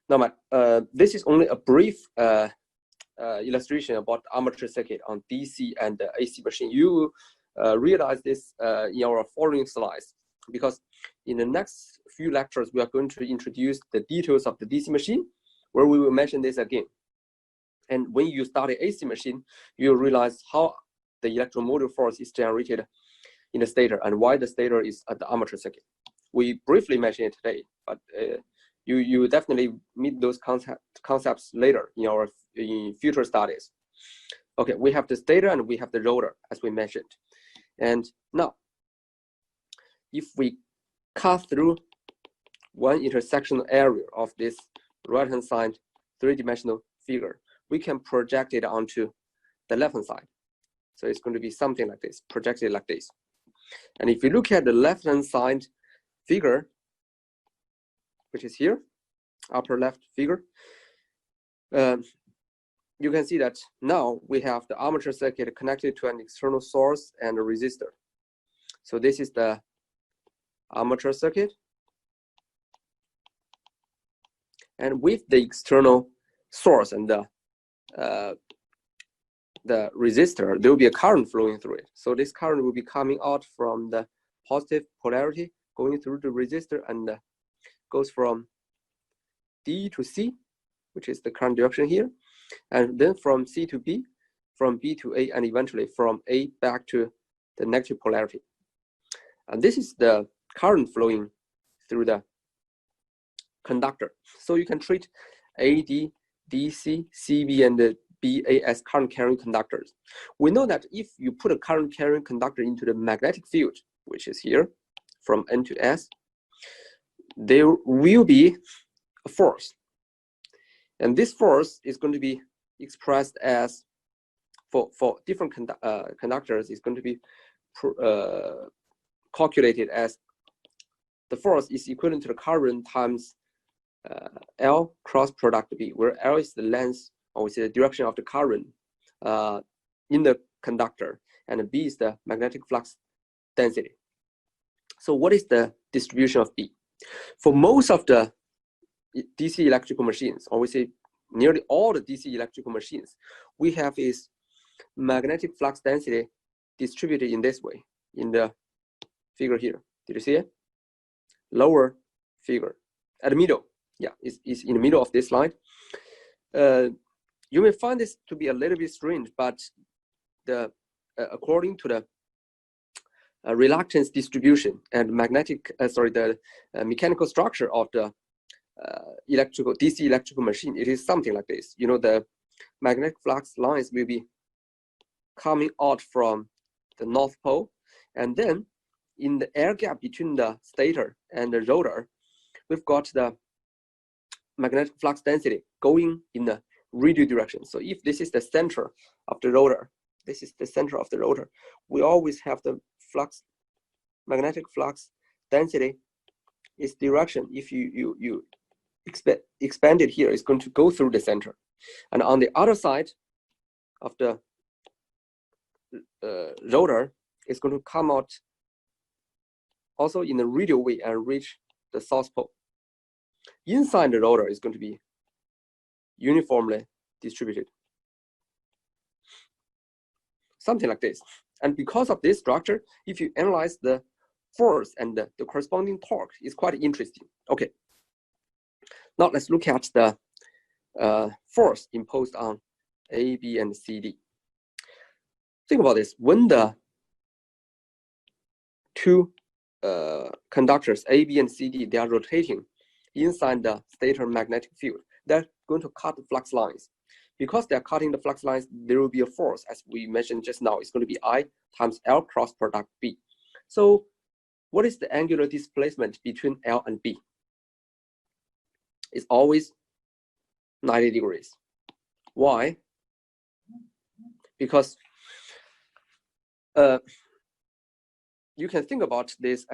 Now, this is only a brief illustration about armature circuit on DC and AC machine. You realize this in our following slides, because in the next few lectures, we are going to introduce the details of the DC machine, where we will mention this again. And when you start an AC machine, you realize how the electromotive force is generated in the stator and why the stator is at the armature circuit. We briefly mentioned it today, but you definitely meet those concepts later in future studies. Okay, we have the stator and we have the rotor, as we mentioned. And now, if we cut through one intersectional area of this right-hand side three-dimensional figure, we can project it onto the left-hand side. So it's going to be something like this, projected like this. And if you look at the left-hand side figure, which is here, upper left figure, you can see that now we have the armature circuit connected to an external source and a resistor. So this is the armature circuit. And with the external source and the resistor, there will be a current flowing through it. So this current will be coming out from the positive polarity, going through the resistor, and goes from D to C, which is the current direction here, and then from C to B, from B to A, and eventually from A back to the negative polarity. And this is the current flowing through the conductor. So you can treat AD, DC, CB, and BA as current carrying conductors. We know that if you put a current carrying conductor into the magnetic field, which is here, from N to S, there will be a force. And this force is going to be expressed as, for different conductors, is going to be calculated as the force is equivalent to the current times L cross product B, where L is the length, or we say the direction of the current in the conductor, and B is the magnetic flux density. So what is the distribution of B? For most of the DC electrical machines, or we say nearly all the DC electrical machines, we have is magnetic flux density distributed in this way, in the figure here. Did you see it? Lower figure at the middle. Yeah, it's in the middle of this line. You may find this to be a little bit strange, but according to the reluctance distribution and the mechanical structure of the DC electrical machine, it is something like this. You know, the magnetic flux lines will be coming out from the North Pole, and then in the air gap between the stator and the rotor, we've got the magnetic flux density going in the radial direction. So if this is the center of the rotor, this is the center of the rotor, we always have the magnetic flux density is direction. If you expand it here, it's going to go through the center. And on the other side of the rotor, it's going to come out also in the radial way and reach the South Pole. Inside the rotor is going to be uniformly distributed. Something like this. And because of this structure, if you analyze the force and the corresponding torque, it's quite interesting. Okay. Now let's look at the force imposed on A, B, and CD. Think about this. When the two conductors, A, B, and CD, they are rotating inside the stator magnetic field, they're going to cut the flux lines. Because they're cutting the flux lines, there will be a force, as we mentioned just now. It's going to be I times L cross product B. So what is the angular displacement between L and B? It's always 90 degrees. Why? Because you can think about this,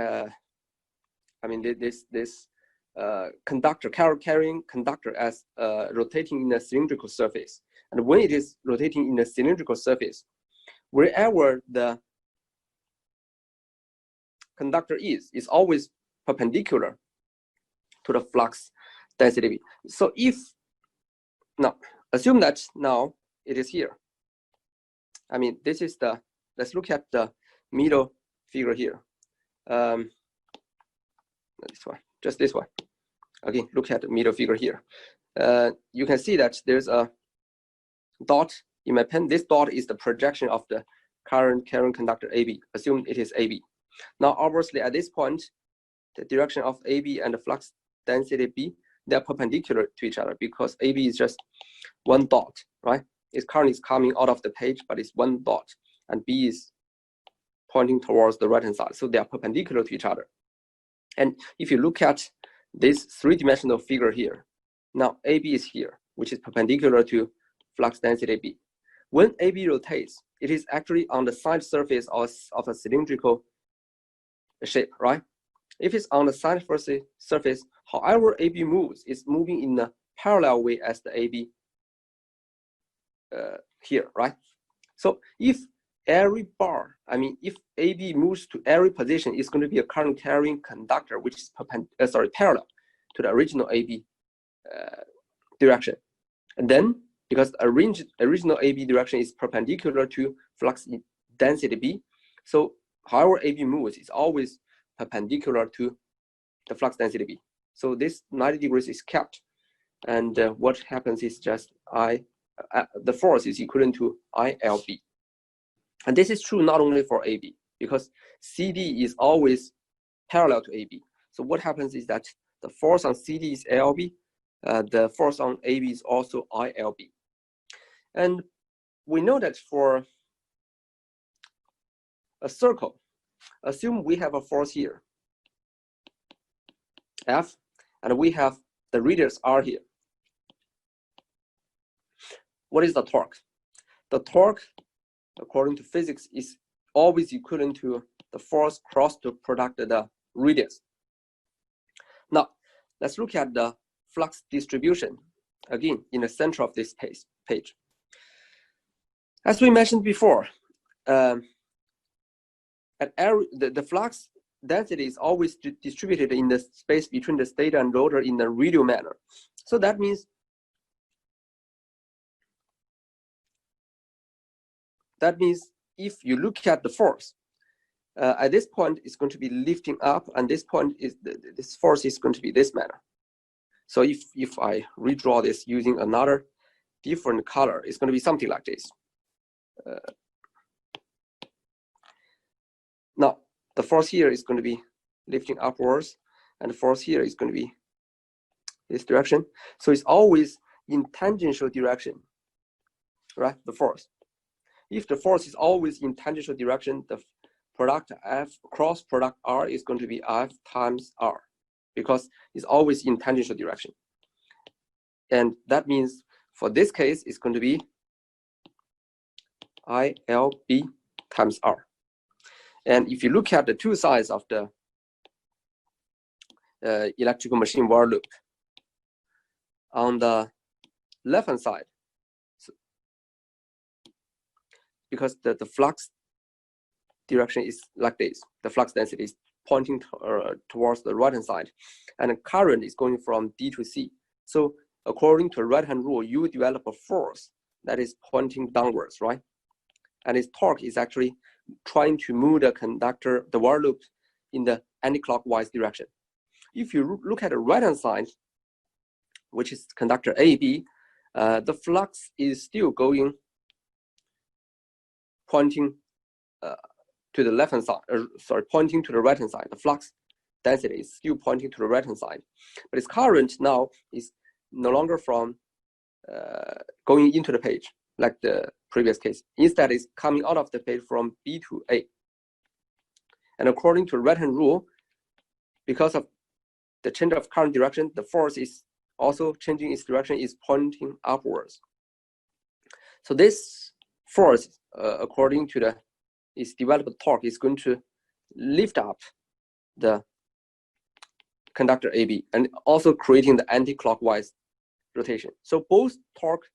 this conductor, carrying conductor as rotating in a cylindrical surface. And when it is rotating in a cylindrical surface, wherever the conductor is always perpendicular to the flux density. So if, now, assume that now it is here. I mean, this is the, let's look at the middle figure here. This one, just this one. Again, look at the middle figure here. You can see that there's a dot in my pen. This dot is the projection of the current carrying conductor AB. Assume it is AB. Now, obviously, at this point, the direction of AB and the flux density B, they are perpendicular to each other because AB is just one dot, right? Its current is coming out of the page, but it's one dot, and B is pointing towards the right-hand side. So they are perpendicular to each other. And if you look at this three-dimensional figure here, now AB is here, which is perpendicular to flux density B. When AB rotates, it is actually on the side surface of a cylindrical shape, right? If it's on the side surface, however AB moves, it's moving in a parallel way as the AB here, right? So if every bar, I mean, if AB moves to every position, it's going to be a current carrying conductor, which is parallel to the original AB direction. And then, because the original AB direction is perpendicular to flux density B, so however AB moves, it's always perpendicular to the flux density B. So this 90 degrees is kept. And what happens is just the force is equivalent to ILB. And this is true not only for AB, because CD is always parallel to AB. So what happens is that the force on CD is LB, the force on AB is also ILB. And we know that for a circle, assume we have a force here, F, and we have the radius R here. What is the torque? The torque, according to physics, is always equivalent to the force cross the product of the radius. Now, let's look at the flux distribution, again, in the center of this page. As we mentioned before, the flux density is always distributed in the space between the stator and rotor in a radial manner. So that means if you look at the force, at this point it's going to be lifting up, and this point is this force is going to be this manner. So if I redraw this using another different color, it's going to be something like this. Now the force here is going to be lifting upwards, and the force here is going to be this direction. So it's always in tangential direction, right? The force. If the force is always in tangential direction, the product F cross product R is going to be F times R, because it's always in tangential direction. And that means for this case, it's going to be ILB times R. And if you look at the two sides of the electrical machine whirl loop, on the left-hand side, because the flux direction is like this, the flux density is pointing towards the right-hand side, and the current is going from D to C. So according to the right-hand rule, you develop a force that is pointing downwards, right? And its torque is actually trying to move the conductor, the whirl loop, in the anti-clockwise direction. If you look at the right-hand side, which is conductor AB, the flux is still going, pointing to the left-hand side, pointing to the right-hand side. The flux density is still pointing to the right-hand side, but its current now is no longer from going into the page, like the previous case. Instead, it's coming out of the page from B to A. And according to the right-hand rule, because of the change of current direction, the force is also changing its direction, is pointing upwards. So this force, according to its developed torque, is going to lift up the conductor AB and also creating the anti-clockwise rotation. So both torque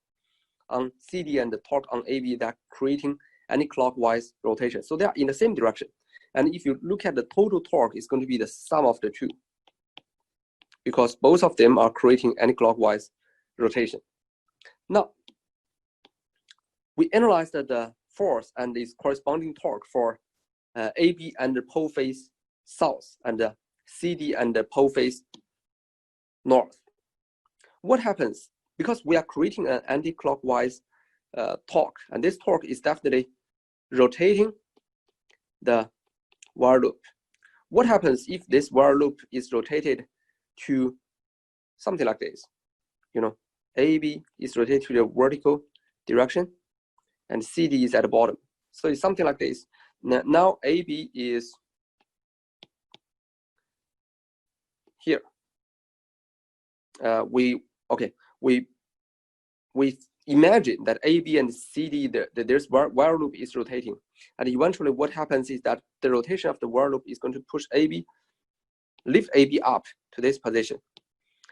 on CD and the torque on AB, they're creating anti-clockwise rotation. So they are in the same direction. And if you look at the total torque, it's going to be the sum of the two, because both of them are creating anti-clockwise rotation. Now, we analyzed the force and its corresponding torque for AB and the pole face south and CD and the pole face north. What happens? Because we are creating an anti-clockwise torque, and this torque is definitely rotating the while loop. What happens if this while loop is rotated to something like this? You know, AB is rotated to the vertical direction, and CD is at the bottom. So it's something like this. Now AB is here. We imagine that AB and CD, there's while loop is rotating, and eventually what happens is that the rotation of the while loop is going to push AB, lift AB up to this position,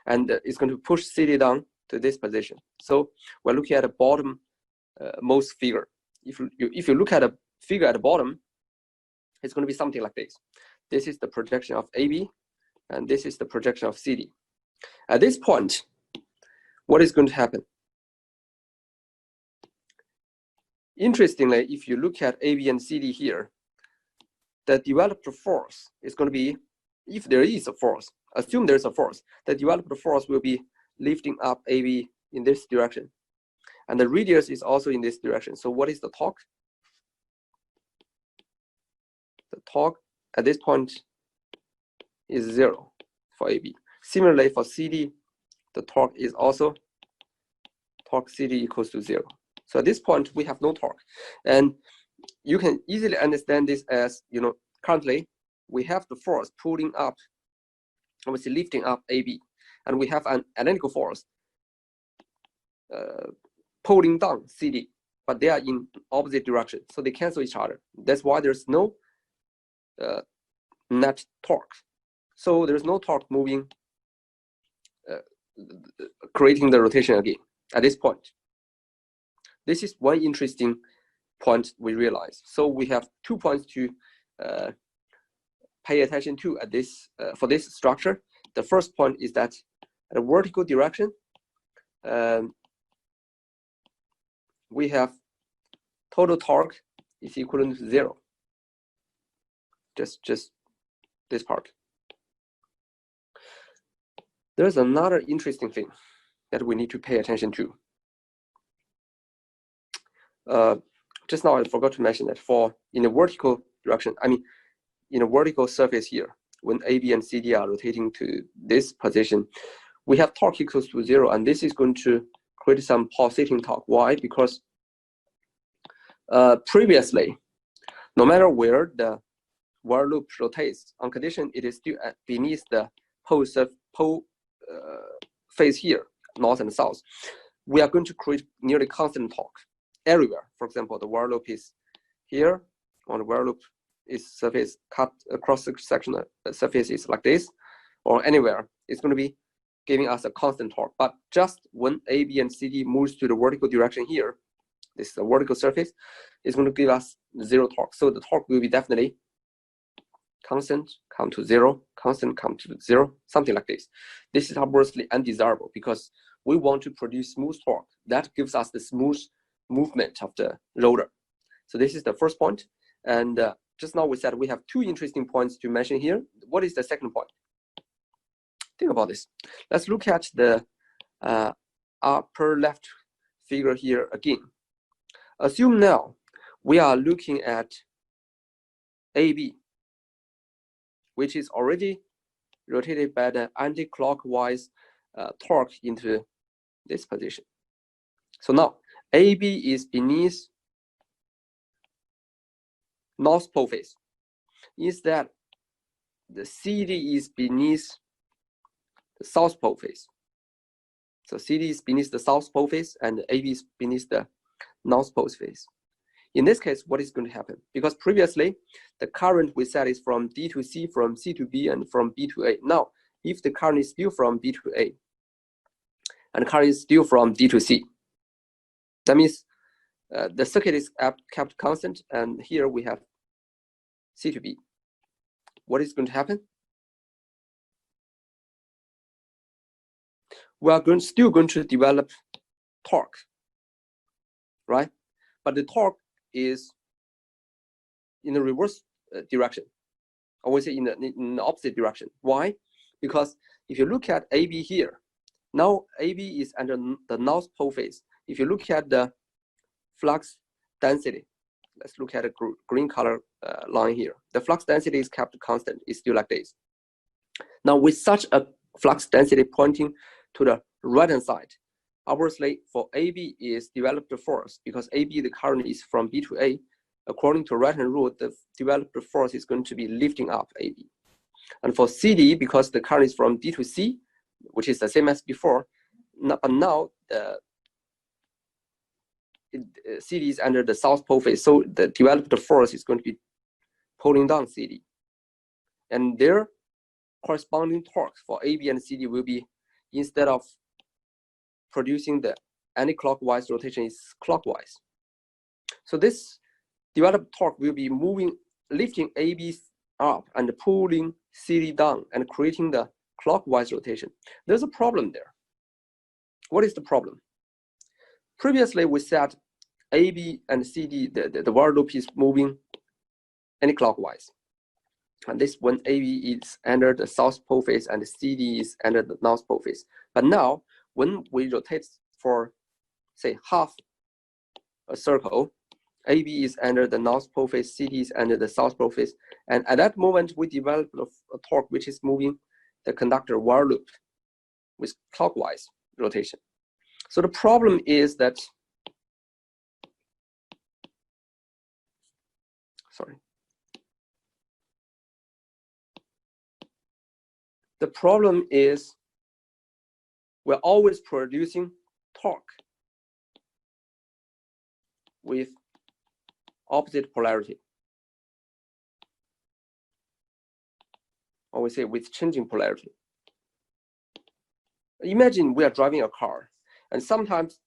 and it's going to push CD down to this position. So we're looking at the bottom most figure. If you look at a figure at the bottom, it's going to be something like this. This is the projection of AB, and this is the projection of CD. At this point, what is going to happen? Interestingly, if you look at AB and CD here, the developed force is going to be, if there is a force, assume there's a force, the developed force will be lifting up AB in this direction. And the radius is also in this direction. So what is the torque? The torque at this point is 0 for AB. Similarly, for CD, the torque is also torque CD equals to 0. So at this point, we have no torque. And you can easily understand this as, you know, currently we have the force pulling up, obviously lifting up AB, and we have an identical force pulling down CD, but they are in opposite direction, so they cancel each other. That's why there's no net torque. So there's no torque moving, creating the rotation again at this point. This is one interesting point we realize. So we have 2 points to pay attention to at this for this structure. The first point is that at a vertical direction, we have total torque is equivalent to 0. Just this part. There's another interesting thing that we need to pay attention to. Just now I forgot to mention that for in a vertical direction, I mean in a vertical surface here, when AB and CD are rotating to this position, we have torque equals to 0, and this is going to create some pulsating torque. Why? Because previously, no matter where the while loop rotates, on condition it is still beneath the pole face here, north and south, we are going to create nearly constant torque everywhere. For example, the while loop is here, on the while loop is surface cut across the sectional surface is like this, or anywhere, it's going to be giving us a constant torque. But just when AB and CD moves to the vertical direction here, this is a vertical surface, it's going to give us 0 torque. So the torque will be definitely constant, come to 0, constant, come to 0, something like this. This is obviously undesirable because we want to produce smooth torque that gives us the smooth movement of the rotor. So this is the first point. And just now we said we have 2 interesting points to mention here. What is the second point? Think about this. Let's look at the upper left figure here again. Assume now we are looking at AB, which is already rotated by the anti-clockwise torque into this position. So now AB is beneath north pole face. Instead, the CD is beneath the south pole face. So CD is beneath the south pole face and AB is beneath the north pole face. In this case, what is going to happen? Because previously, the current we said is from D to C, from C to B, and from B to A. Now, if the current is still from B to A, and the current is still from D to C, that means the circuit is kept constant, and here we have C to B. What is going to happen? We are still going to develop torque, right? but the torque is in the reverse direction. I would say in the opposite direction. Why? Because if you look at AB here, now AB is under the North Pole phase. If you look at the flux density, let's look at a green color line here. The flux density is kept constant, it's still like this. Now with such a flux density pointing to the right-hand side, obviously for AB is developed force, because AB, the current is from B to A. According to right-hand rule, the developed force is going to be lifting up AB. And for CD, because the current is from D to C, which is the same as before, but now CD is under the South Pole phase, so the developed force is going to be pulling down CD. And their corresponding torque for AB and CD will be, instead of producing the anti-clockwise rotation, is clockwise. So this developed torque will be lifting AB up and pulling CD down and creating the clockwise rotation. There's a problem there. What is the problem? Previously, we said AB and CD, the while loop is moving anti-clockwise. And this when AB is under the South Pole phase and CD is under the North Pole phase. But now, when we rotate for, say, half a circle, AB is under the North Pole phase, CD is under the South Pole phase. And at that moment, we develop a torque which is moving the conductor while loop with clockwise rotation. So the problem is that, the problem is we're always producing torque with opposite polarity. Or we say with changing polarity. Imagine we are driving a car, and sometimes,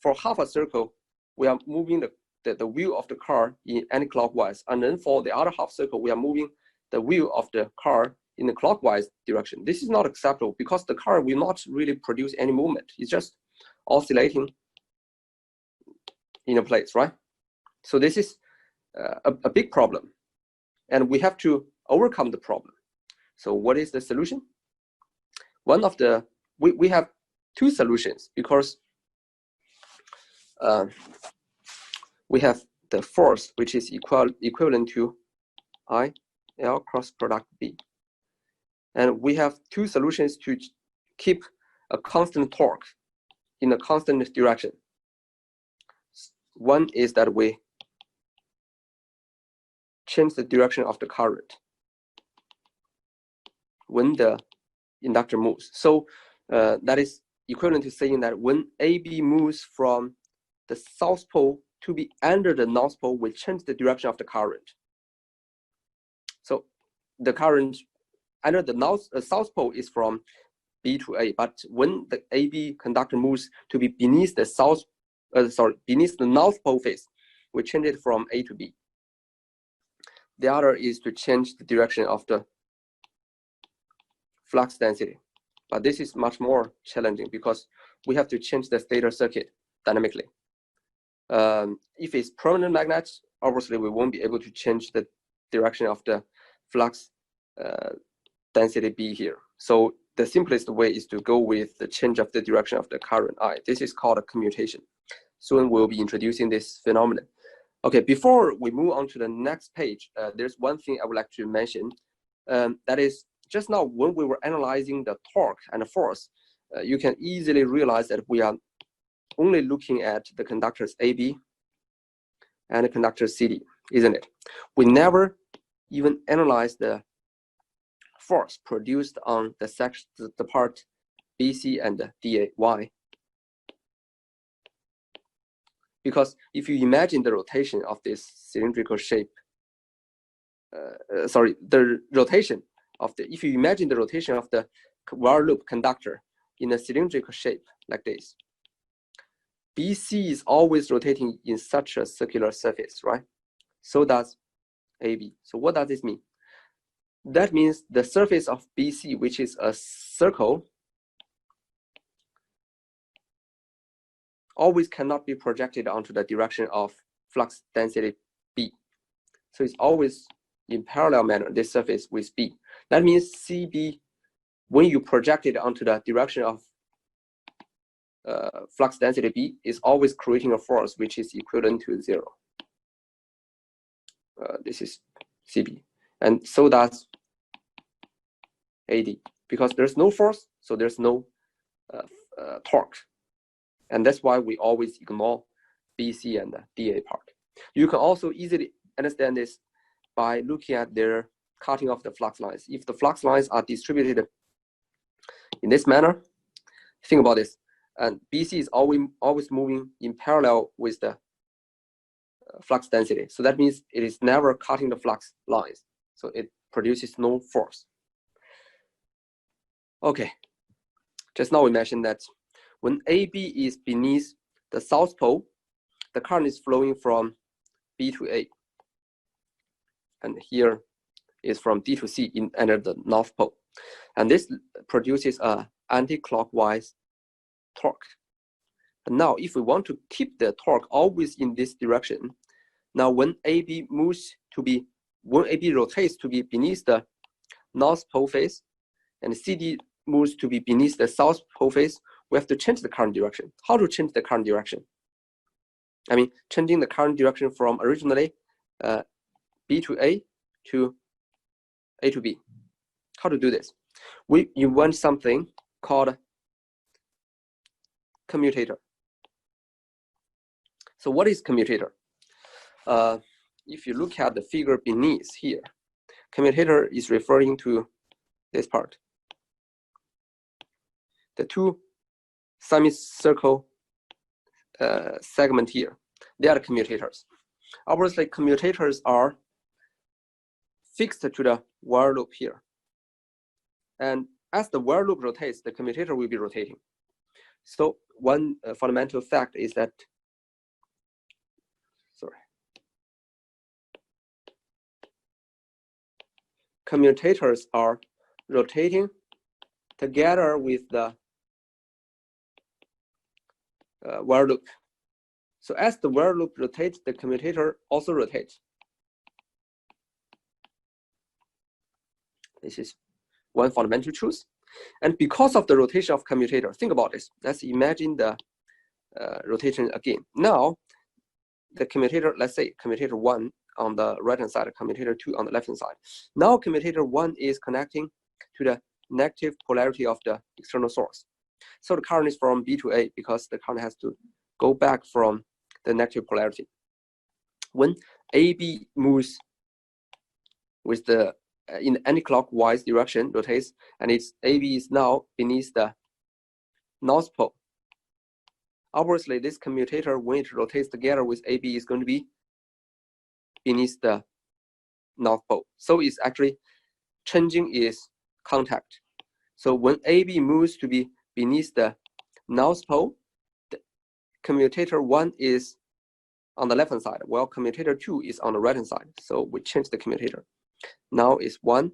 for half a circle, we are moving the wheel of the car in anti-clockwise, and then for the other half circle, we are moving the wheel of the car in the clockwise direction. This is not acceptable because the car will not really produce any movement. It's just oscillating in a place, right? So this is a big problem, and we have to overcome the problem. So what is the solution? We have two solutions, because we have the force which is equivalent to IL cross product B. And we have two solutions to keep a constant torque in a constant direction. One is that we change the direction of the current when the inductor moves. So that is equivalent to saying that when AB moves from the South Pole to be under the North Pole, we change the direction of the current. So the current under the South Pole is from B to A, but when the AB conductor moves to be beneath the beneath the North Pole phase, we change it from A to B. The other is to change the direction of the flux density, but this is much more challenging because we have to change the stator circuit dynamically. If it's permanent magnet, obviously we won't be able to change the direction of the flux density B here. So the simplest way is to go with the change of the direction of the current I. This is called a commutation. Soon we'll be introducing this phenomenon. Okay, before we move on to the next page, there's one thing I would like to mention. That is, just now when we were analyzing the torque and the force, you can easily realize that we are only looking at the conductors AB and the conductor CD, isn't it? We never even analyze the force produced on the part BC and DA. Why? Because if you imagine the rotation of this cylindrical shape, if you imagine the rotation of the while loop conductor in a cylindrical shape like this, BC is always rotating in such a circular surface, right? So does AB. So what does this mean? That means the surface of BC, which is a circle, always cannot be projected onto the direction of flux density B. So it's always in parallel manner, this surface with B. That means CB, when you project it onto the direction of flux density B, is always creating a force which is equivalent to 0. This is CB. And so does AD. Because there's no force, so there's no torque. And that's why we always ignore BC and the DA part. You can also easily understand this by looking at their cutting of the flux lines. If the flux lines are distributed in this manner, think about this. And BC is always moving in parallel with the flux density. So that means it is never cutting the flux lines. So it produces no force. Okay, just now we mentioned that when AB is beneath the south pole, the current is flowing from B to A. And here is from D to C under the north pole. And this produces an anti-clockwise torque. And now if we want to keep the torque always in this direction, now when AB rotates to be beneath the north pole face, and CD moves to be beneath the south pole face, we have to change the current direction. How to change the current direction? I mean, changing the current direction from originally B to A to A to B. How to do this? We invent something called commutator. So what is commutator? If you look at the figure beneath here, commutator is referring to this part. The two semicircle segment here, they are the commutators. Obviously, commutators are fixed to the while loop here. And as the while loop rotates, the commutator will be rotating. So one fundamental fact is that, commutators are rotating together with the while loop. So as the while loop rotates, the commutator also rotates. This is one fundamental truth. And because of the rotation of commutator, think about this. Let's imagine the rotation again. Now, the commutator, let's say commutator 1 on the right-hand side, commutator 2 on the left-hand side. Now, commutator 1 is connecting to the negative polarity of the external source. So the current is from B to A because the current has to go back from the negative polarity. When AB moves with the in anti-clockwise direction, rotates, and its AB is now beneath the north pole. Obviously, this commutator, when it rotates together with AB, is going to be beneath the north pole. So it's actually changing its contact. So when AB moves to be beneath the north pole, the commutator 1 is on the left-hand side, while commutator 2 is on the right-hand side. So we change the commutator. Now it's 1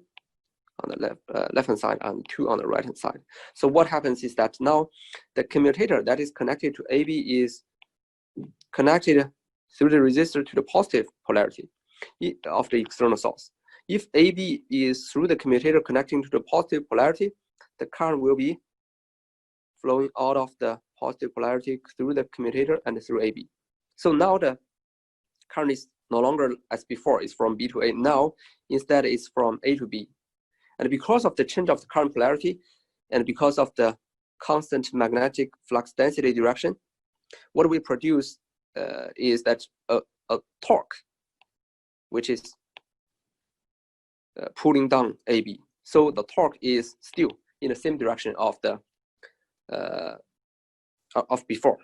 on the left-hand side and 2 on the right-hand side. So what happens is that now the commutator that is connected to AB is connected through the resistor to the positive polarity of the external source. If AB is through the commutator connecting to the positive polarity, the current will be flowing out of the positive polarity through the commutator and through AB. So now the current is no longer as before, it's from B to A. Now, instead, it's from A to B. And because of the change of the current polarity, and because of the constant magnetic flux density direction, what we produce is that a torque, which is pulling down AB. So the torque is still in the same direction of the of before,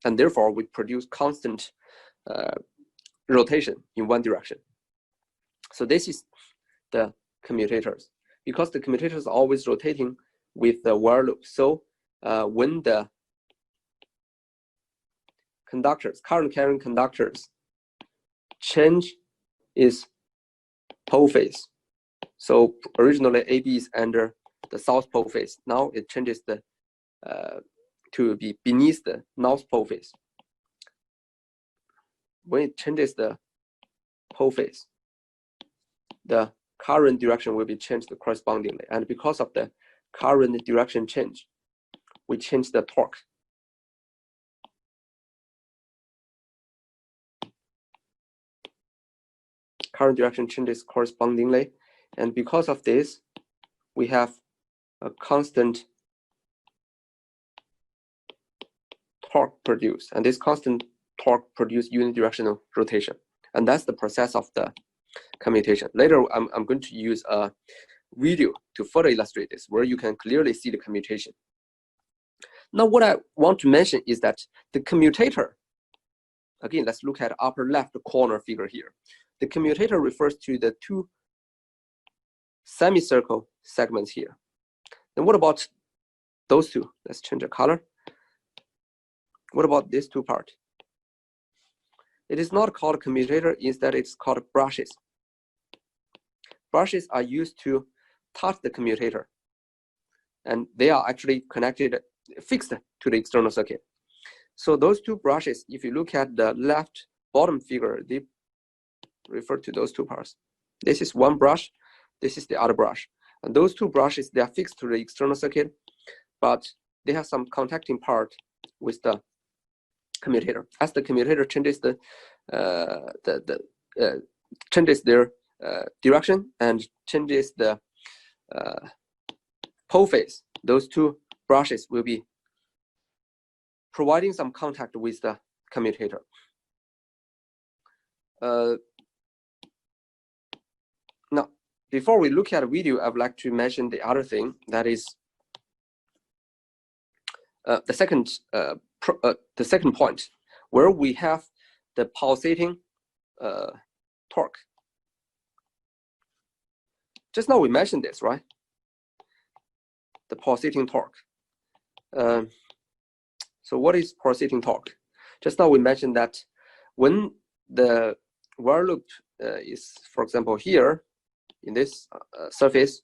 and therefore we produce constant rotation in one direction. So this is the commutators, because the commutators are always rotating with the while loop. So when the conductors, current carrying conductors, change its pole phase. So originally AB is under the south pole phase. Now it changes the to be beneath the north pole phase. When it changes the pole phase, the current direction will be changed correspondingly. And because of the current direction change, we change the torque. Current direction changes correspondingly. And because of this, we have a constant torque produced. And this constant torque produces unidirectional rotation. And that's the process of the commutation. Later, I'm going to use a video to further illustrate this, where you can clearly see the commutation. Now, what I want to mention is that the commutator, again, let's look at upper left corner figure here. The commutator refers to the two semicircle segments here. And what about those two? Let's change the color. What about this two part? It is not called commutator, instead it's called brushes. Brushes are used to touch the commutator, and they are actually connected, fixed to the external circuit. So those two brushes, if you look at the left bottom figure, they refer to those two parts. This is one brush, this is the other brush. And those two brushes, they are fixed to the external circuit, but they have some contacting part with the commutator. As the commutator changes changes their direction and changes the pole phase, those two brushes will be providing some contact with the commutator. Now, before we look at a video, I would like to mention the other thing, that is the second point, where we have the pulsating torque. Just now we mentioned this, right? The pulsating torque. So what is pulsating torque? Just now we mentioned that when the while loop is, for example, here in this surface,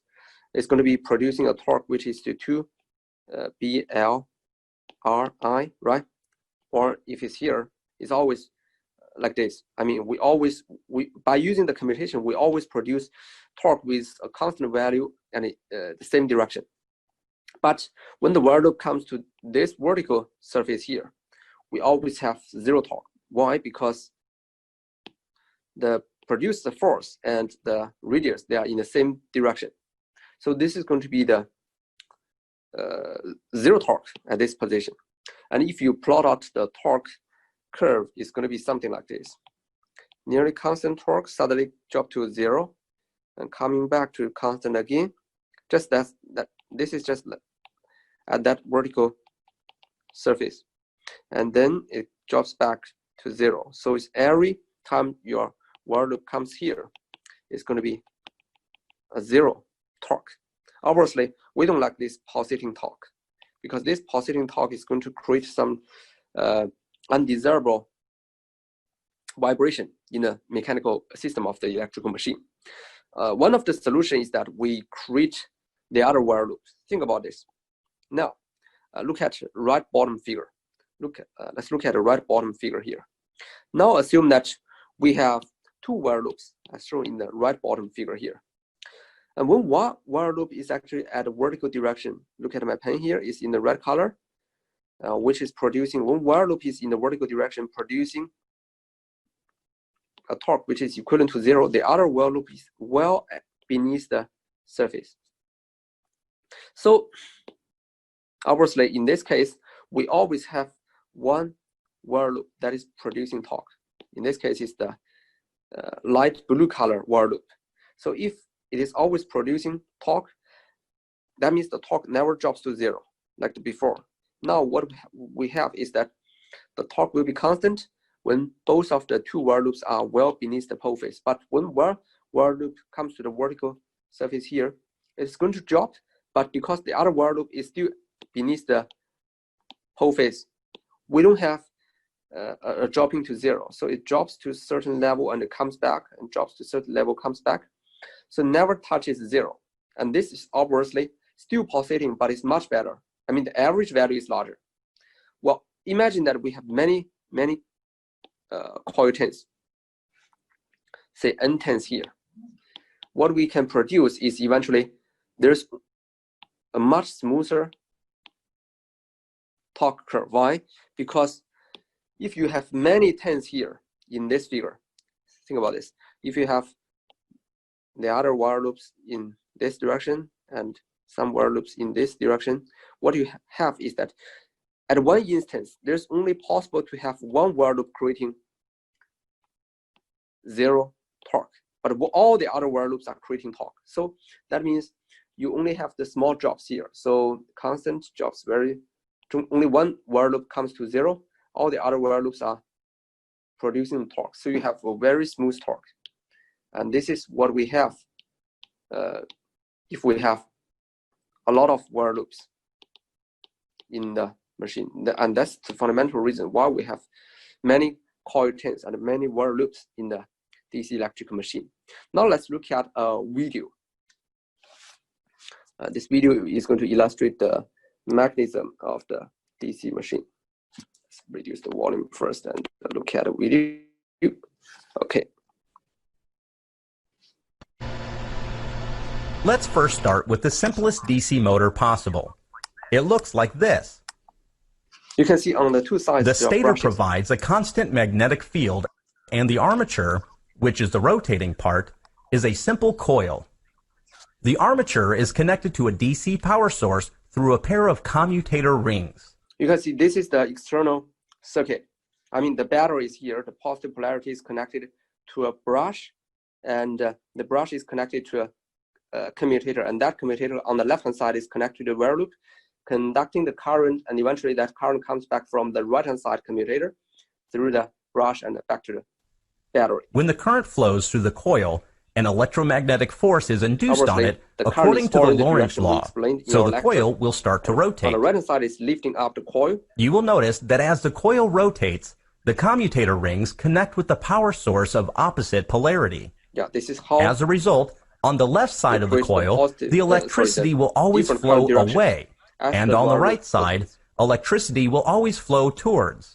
it's going to be producing a torque which is to 2 BLRI, right? Or if it's here, it's always like this. I mean, by using the commutation, we always produce torque with a constant value and the same direction. But when the while loop comes to this vertical surface here, we always have zero torque. Why? Because the produced force and the radius, they are in the same direction. So this is going to be the zero torque at this position. And if you plot out the torque curve, it's going to be something like this. Nearly constant torque suddenly drop to 0 and coming back to constant again. Just that this is just at that vertical surface. And then it drops back to 0. So it's every time your while loop comes here, it's going to be a 0 torque. Obviously, we don't like this pulsating torque, because this pulsating torque is going to create some undesirable vibration in the mechanical system of the electrical machine. One of the solutions is that we create the other while loops. Think about this. Now, look at right bottom figure. Let's look at the right bottom figure here. Now assume that we have two while loops, as shown in the right bottom figure here. And when one while loop is actually at a vertical direction, look at my pen here, is in the red color, which is producing, one while loop is in the vertical direction, producing a torque which is equivalent to 0. The other while loop is well beneath the surface. So obviously, in this case, we always have one while loop that is producing torque. In this case, it's the light blue color while loop. So if it is always producing torque, that means the torque never drops to 0 like before. Now what we have is that the torque will be constant when both of the two while loops are well beneath the pole phase. But when while loop comes to the vertical surface here, it's going to drop, but because the other while loop is still beneath the pole phase, we don't have a dropping to 0. So it drops to a certain level and it comes back, and drops to a certain level, comes back. So never touches 0. And this is obviously still pulsating, but it's much better. I mean, the average value is larger. Well, imagine that we have many coil turns, say N turns here. What we can produce is eventually there's a much smoother torque curve. Why? Because if you have many turns here in this figure, think about this. If you have the other while loops in this direction and some while loops in this direction, what you have is that at one instance, there's only possible to have one while loop creating 0 torque, but all the other while loops are creating torque. So that means you only have the small drops here. So constant drops only one while loop comes to 0. All the other while loops are producing torque. So you have a very smooth torque. And this is what we have if we have a lot of while loops in the machine. And that's the fundamental reason why we have many coil turns and many while loops in the DC electrical machine. Now let's look at a video. This video is going to illustrate the mechanism of the DC machine. Let's reduce the volume first and look at the video. Okay. Let's first start with the simplest DC motor possible. It looks like this. You can see on the two sides, the stator provides a constant magnetic field, and the armature, which is the rotating part, is a simple coil. The armature is connected to a DC power source through a pair of commutator rings. You can see this is the external circuit. I mean, the battery is here. The positive polarity is connected to a brush, and the brush is connected to a commutator, and that commutator on the left-hand side is connected to the while loop, conducting the current, and eventually that current comes back from the right-hand side commutator through the brush and back to the battery. When the current flows through the coil, an electromagnetic force is induced on it according to the Lorentz law, so the coil will start to rotate. On the right-hand side is lifting up the coil. You will notice that as the coil rotates, the commutator rings connect with the power source of opposite polarity. Yeah, this is how. As a result, on the left side of the coil, the electricity will always flow away, and on the right side, electricity will always flow towards.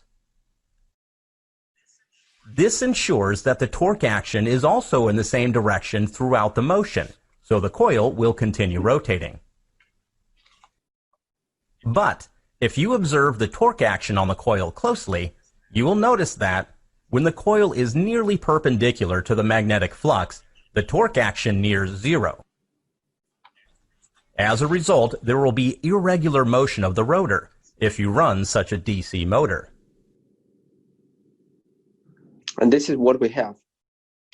This ensures that the torque action is also in the same direction throughout the motion, so the coil will continue rotating. But if you observe the torque action on the coil closely, you will notice that when the coil is nearly perpendicular to the magnetic flux, the torque action nears 0. As a result, there will be irregular motion of the rotor if you run such a DC motor. And this is what we have.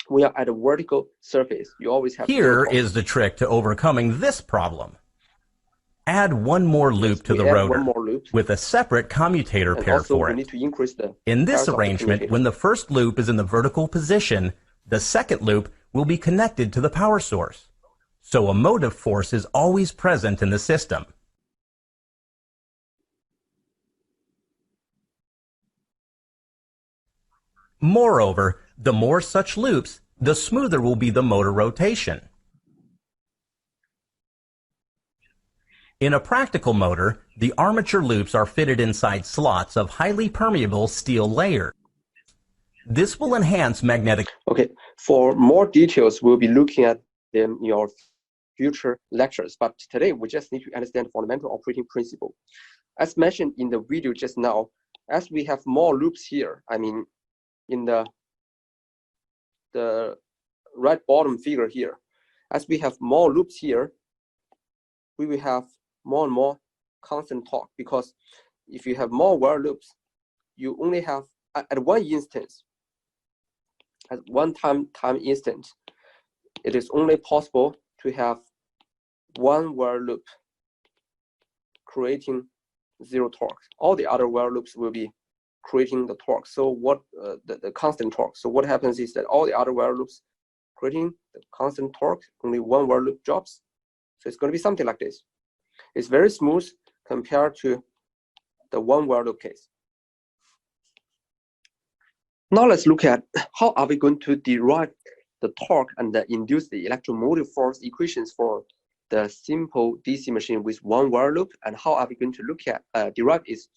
We are at a vertical surface. You always have. Here is the trick to overcoming this problem. Add one more loop to the rotor with a separate commutator pair for it. In this arrangement, when the first loop is in the vertical position, the second loop will be connected to the power source. So a motive force is always present in the system. Moreover, the more such loops, the smoother will be the motor rotation. In a practical motor, the armature loops are fitted inside slots of highly permeable steel layer. This will enhance magnetic. Okay, for more details, we'll be looking at them in your future lectures. But today, we just need to understand the fundamental operating principle. As mentioned in the video just now, as we have more loops here, I mean, in the right bottom figure here, as we have more loops here, we will have more and more constant torque, because if you have more while loops, you only have at one instance, at one time instant, it is only possible to have one while loop creating 0 torque. All the other while loops will be creating the torque. So what the constant torque. So what happens is that all the other while loops creating the constant torque, only one while loop drops. So it's going to be something like this. It's very smooth compared to the one while loop case. Now let's look at how are we going to derive the torque and induce the electromotive force equations for the simple DC machine with one while loop, and how are we going to look at derive its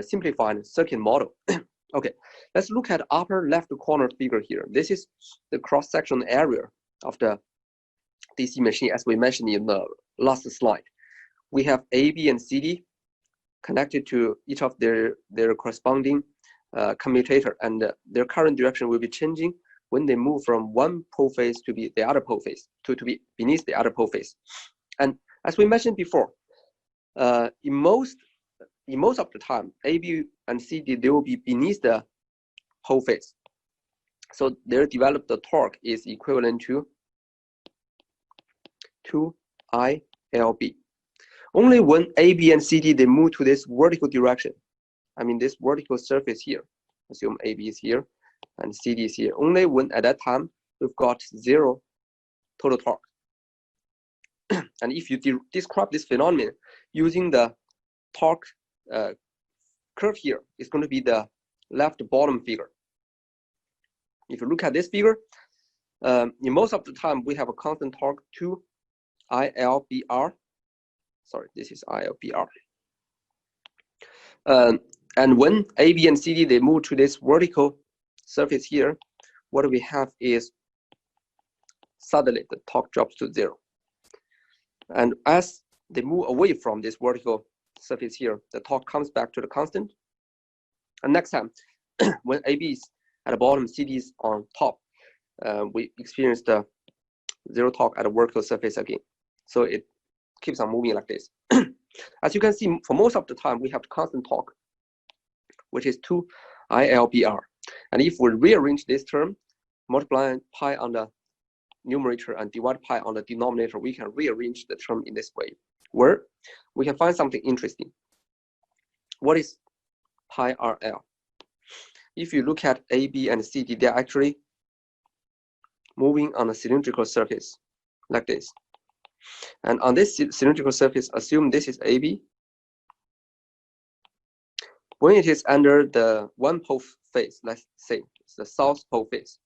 simplified circuit model. Okay, let's look at upper left corner figure here. This is the cross-section area of the DC machine, as we mentioned in the last slide. We have A, B, and CD connected to each of their corresponding commutator, and their current direction will be changing when they move from one pole phase to be the other pole phase, to be beneath the other pole phase. And as we mentioned before, in most of the time, A, B, and CD, they will be beneath the pole phase. So their developed torque is equivalent to 2ILB. Only when A, B, and CD, they move to this vertical direction, I mean this vertical surface here, assume AB is here and CD is here, only when at that time we've got 0 total torque. And if you describe this phenomenon using the torque curve here, it's going to be the left bottom figure. If you look at this figure, in most of the time we have a constant torque 2ILBR. Sorry, this is ILBR. And when A, B, and CD, they move to this vertical surface here, what we have is suddenly the torque drops to 0. And as they move away from this vertical surface here, the torque comes back to the constant. And next time, when AB is at the bottom, CD is on top, we experience the 0 torque at the vertical surface again. So it keeps on moving like this. As you can see, for most of the time, we have the constant torque, which is 2ILBR. And if we rearrange this term, multiply pi on the numerator and divide pi on the denominator, we can rearrange the term in this way, where we can find something interesting. What is pi RL? If you look at A, B, and CD, they're actually moving on a cylindrical surface like this. And on this cylindrical surface, assume this is AB. When it is under the one pole phase, let's say it's the south pole phase,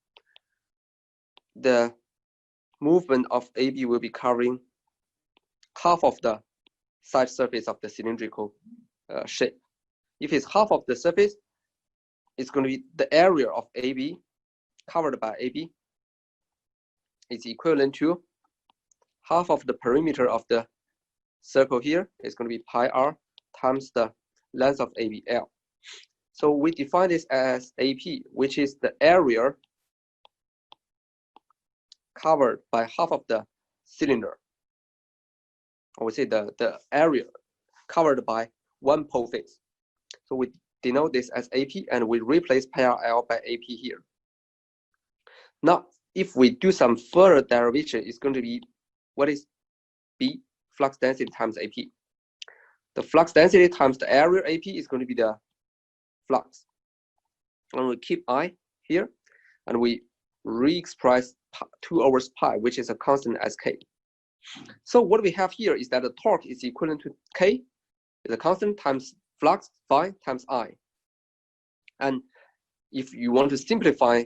the movement of AB will be covering half of the side surface of the cylindrical shape. If it's half of the surface, it's going to be the area of AB covered by AB is equivalent to half of the perimeter of the circle here. Is going to be pi r times the length of ABL. So we define this as AP, which is the area covered by half of the cylinder. Or we say the area covered by one pole phase. So we denote this as AP, and we replace pi RL by AP here. Now, if we do some further derivation, it's going to be, what is B? Flux density times AP. The flux density times the area AP is going to be the flux. And we keep I here, and we re-express 2 over pi, which is a constant as K. So what we have here is that the torque is equivalent to K, is a constant, times flux phi times I. And if you want to simplify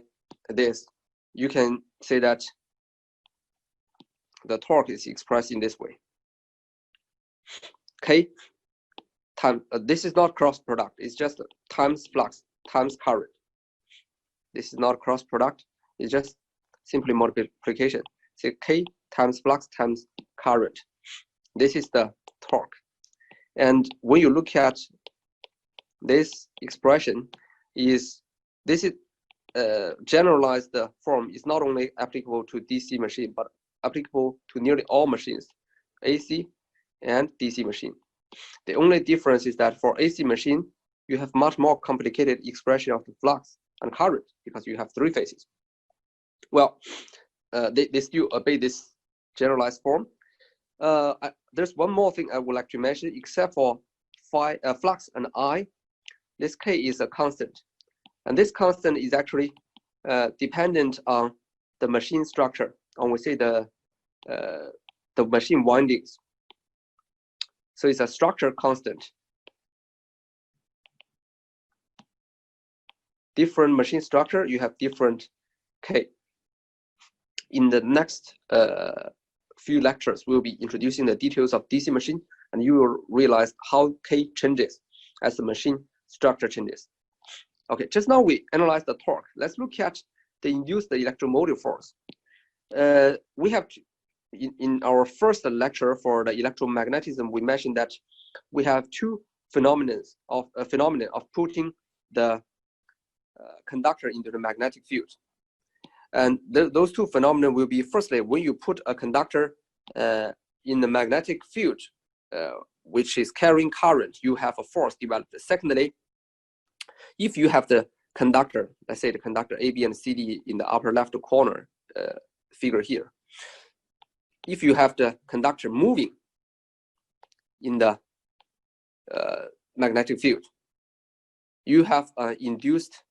this, you can say that the torque is expressed in this way. K times, this is not cross product, it's just times flux times current. This is not cross product, it's just simply multiplication. So K times flux times current. This is the torque. And when you look at this expression, this is generalized form is not only applicable to DC machine, but applicable to nearly all machines, AC and DC machine. The only difference is that for AC machine, you have much more complicated expression of the flux and current because you have 3 phases. Well, they still obey this generalized form. There's one more thing I would like to mention, except for flux and I, this K is a constant. And this constant is actually dependent on the machine structure, or we say the machine windings. So it's a structure constant. Different machine structure, you have different K. In the next few lectures, we'll be introducing the details of DC machine, and you will realize how K changes as the machine structure changes. Okay, just now we analyzed the torque. Let's look at the induced electromotive force. We have in our first lecture for the electromagnetism, we mentioned that we have two phenomenon of putting the conductor into the magnetic field. And those two phenomena will be, firstly, when you put a conductor in the magnetic field, which is carrying current, you have a force developed. Secondly, if you have the conductor, let's say the conductor A, B, and C, D in the upper left corner figure here, if you have the conductor moving in the magnetic field, you have an induced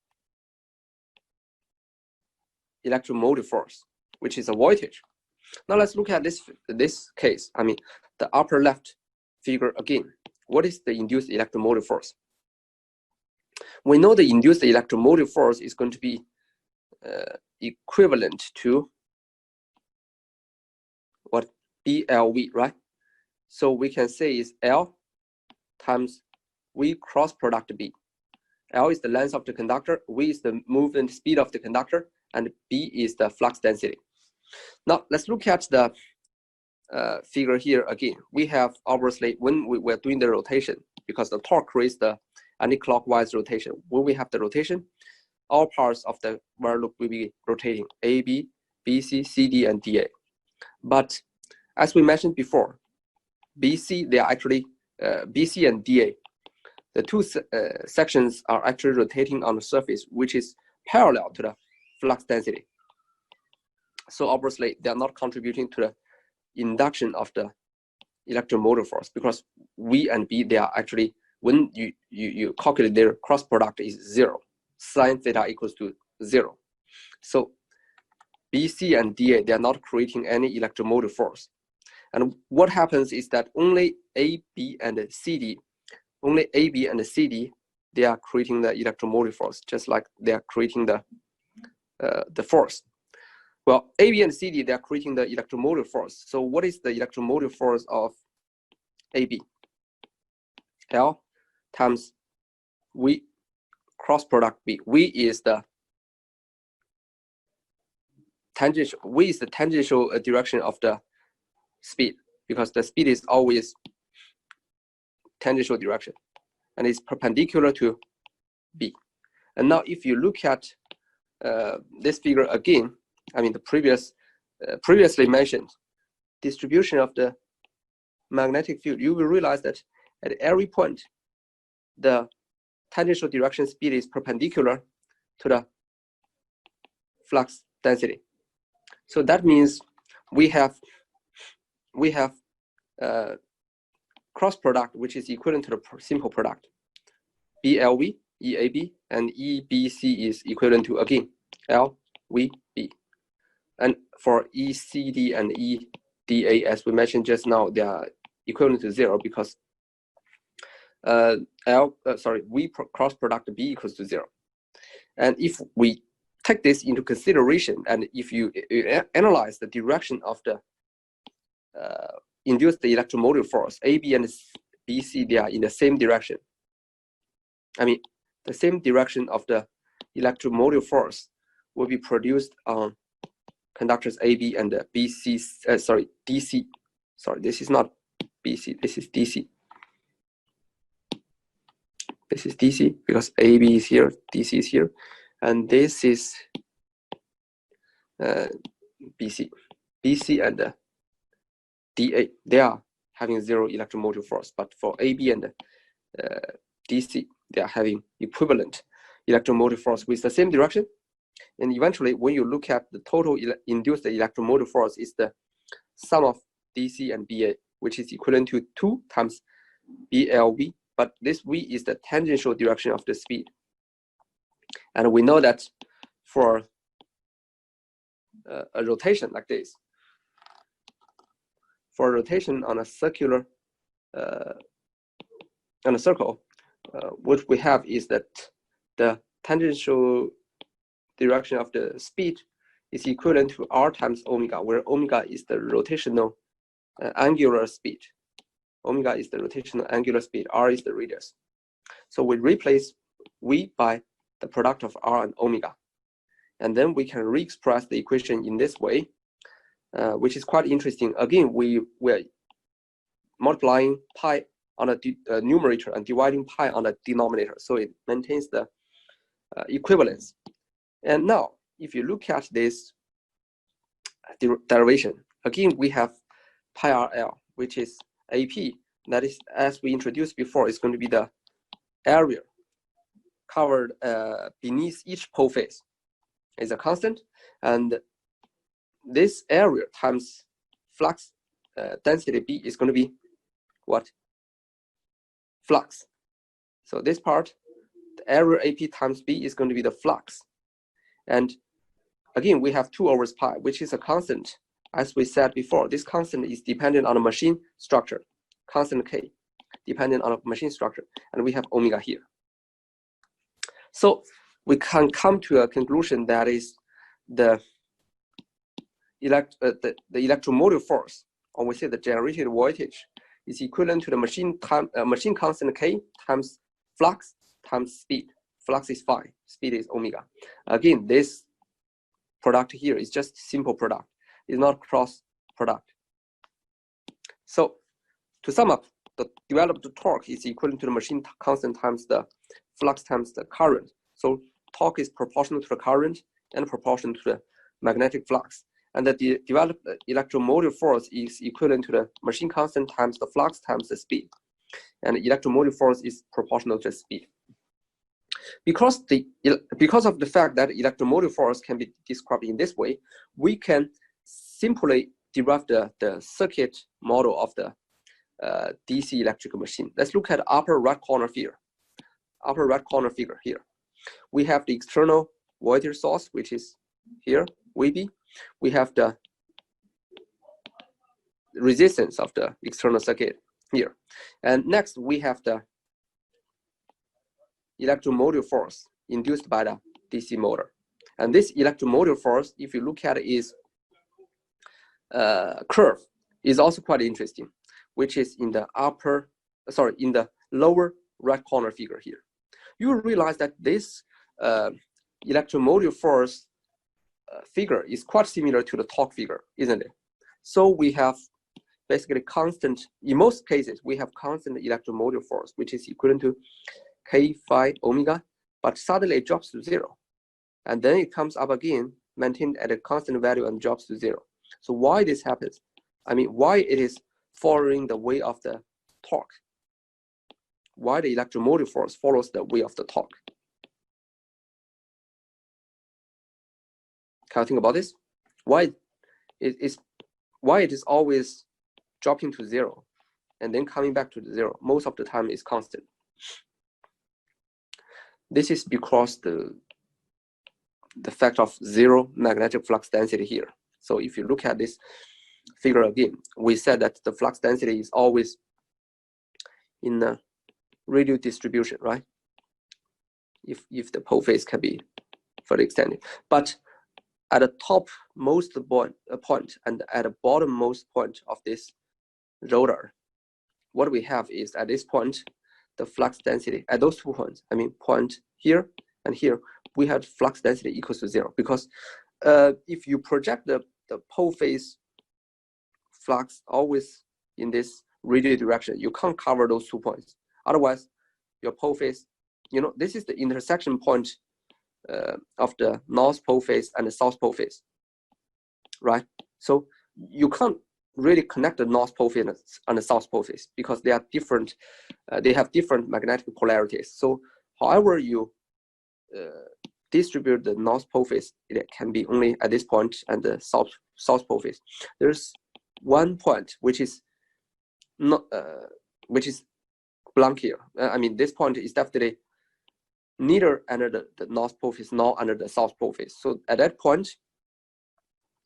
electromotive force, which is a voltage. Now let's look at this case. I mean, the upper left figure again. What is the induced electromotive force? We know the induced electromotive force is going to be equivalent to what? BLV, right? So we can say is L times V cross product B. L is the length of the conductor, V is the movement speed of the conductor, and B is the flux density. Now let's look at the figure here again. We have obviously, when we're doing the rotation, because the torque creates the anti-clockwise rotation. When we have the rotation, all parts of the while loop will be rotating: A, B, B, C, C, D, and D, A. But as we mentioned before, BC, they are actually BC and DA. The two sections are actually rotating on the surface, which is parallel to the flux density. So obviously, they are not contributing to the induction of the electromotive force, because V and B, they are actually, when you calculate their cross product is 0, sine theta equals to 0. So BC and DA, they are not creating any electromotive force. And what happens is that only A, B, and CD, they are creating the electromotive force, just like they are creating the force. Well, A, B, and CD, they are creating the electromotive force. So what is the electromotive force of AB? L times V cross product B. V is the tangential direction of the speed, because the speed is always tangential direction, and it's perpendicular to B. And now if you look at this figure again, I mean the previously mentioned distribution of the magnetic field, you will realize that at every point, the tangential direction speed is perpendicular to the flux density. So that means we have cross product, which is equivalent to the simple product. BLV, EAB, and EBC is equivalent to, again, LVB. And for ECD and EDA, as we mentioned just now, they are equivalent to 0, because V cross product B equals to 0. And if we take this into consideration, and if you analyze the direction of the induced electromotive force, AB and BC, they are in the same direction. I mean, the same direction of the electromotive force will be produced on conductors AB and BC, DC. Sorry, this is not BC, this is DC. This is DC, because AB is here, DC is here, and this is BC. BC and DA, they are having 0 electromotive force, but for AB and DC, they are having equivalent electromotive force with the same direction. And eventually, when you look at the total induced electromotive force, is the sum of DC and BA, which is equivalent to 2 times BLV, but this V is the tangential direction of the speed. And we know that for a rotation like this, for rotation on a circle, what we have is that the tangential direction of the speed is equivalent to R times omega, where omega is the rotational angular speed. Omega is the rotational angular speed, R is the radius. So we replace V by the product of R and omega. And then we can re-express the equation in this way, which is quite interesting. Again, we're multiplying pi on the numerator and dividing pi on the denominator. So it maintains the equivalence. And now, if you look at this derivation, again, we have pi RL, which is AP. That is, as we introduced before, is going to be the area covered beneath each pole face. Is a constant, and this area times flux density B is going to be what? Flux. So this part, the area AP times B is going to be the flux. And again, we have 2 over pi, which is a constant. As we said before, this constant is dependent on the machine structure, constant K, dependent on the machine structure, and we have omega here. So we can come to a conclusion that is the electromotive force, or we say the generated voltage, is equivalent to the machine constant K times flux times speed. Flux is phi, speed is omega. Again, this product here is just simple product. It's not cross product. So to sum up, the developed torque is equivalent to the machine constant times the flux times the current. So torque is proportional to the current and proportional to the magnetic flux. And the developed electromotive force is equivalent to the machine constant times the flux times the speed. And the electromotive force is proportional to the speed. Because of the fact that electromotive force can be described in this way, we can simply derive the circuit model of the DC electrical machine. Let's look at the upper right corner figure. Upper right corner figure here. We have the external voltage source, which is here, VB. We have the resistance of the external circuit here. And next, we have the electromotive force induced by the DC motor. And this electromotive force, if you look at it, is curve, is also quite interesting, which is in the in the lower right corner figure here. You will realize that this electromotive force figure is quite similar to the torque figure, isn't it? So we have basically constant, in most cases, we have constant electromotive force, which is equivalent to K phi omega, but suddenly it drops to 0. And then it comes up again, maintained at a constant value and drops to 0. So why this happens? I mean, why it is following the way of the torque? Why the electromotive force follows the way of the torque? Can you think about this? Why it is always dropping to 0 and then coming back to the 0? Most of the time is constant. This is because the fact of 0 magnetic flux density here. So if you look at this figure again, we said that the flux density is always in a radial distribution, right? If the pole face can be further extended. But at the topmost point and at the bottommost point of this rotor, what we have is at this point, the flux density at those 2 points, I mean point here and here, we have flux density equals to 0, because if you project the pole face flux always in this radial direction, you can't cover those 2 points. Otherwise, your pole face, this is the intersection point of the north pole face and the south pole face, right? So you can't really connect the north pole face and the south pole face because they are different. They have different magnetic polarities. So however you distribute the north pole face, it can be only at this point and the south pole face. There's one point which is not which is blank here. I mean, this point is definitely neither under the north pole face nor under the south pole face. So at that point,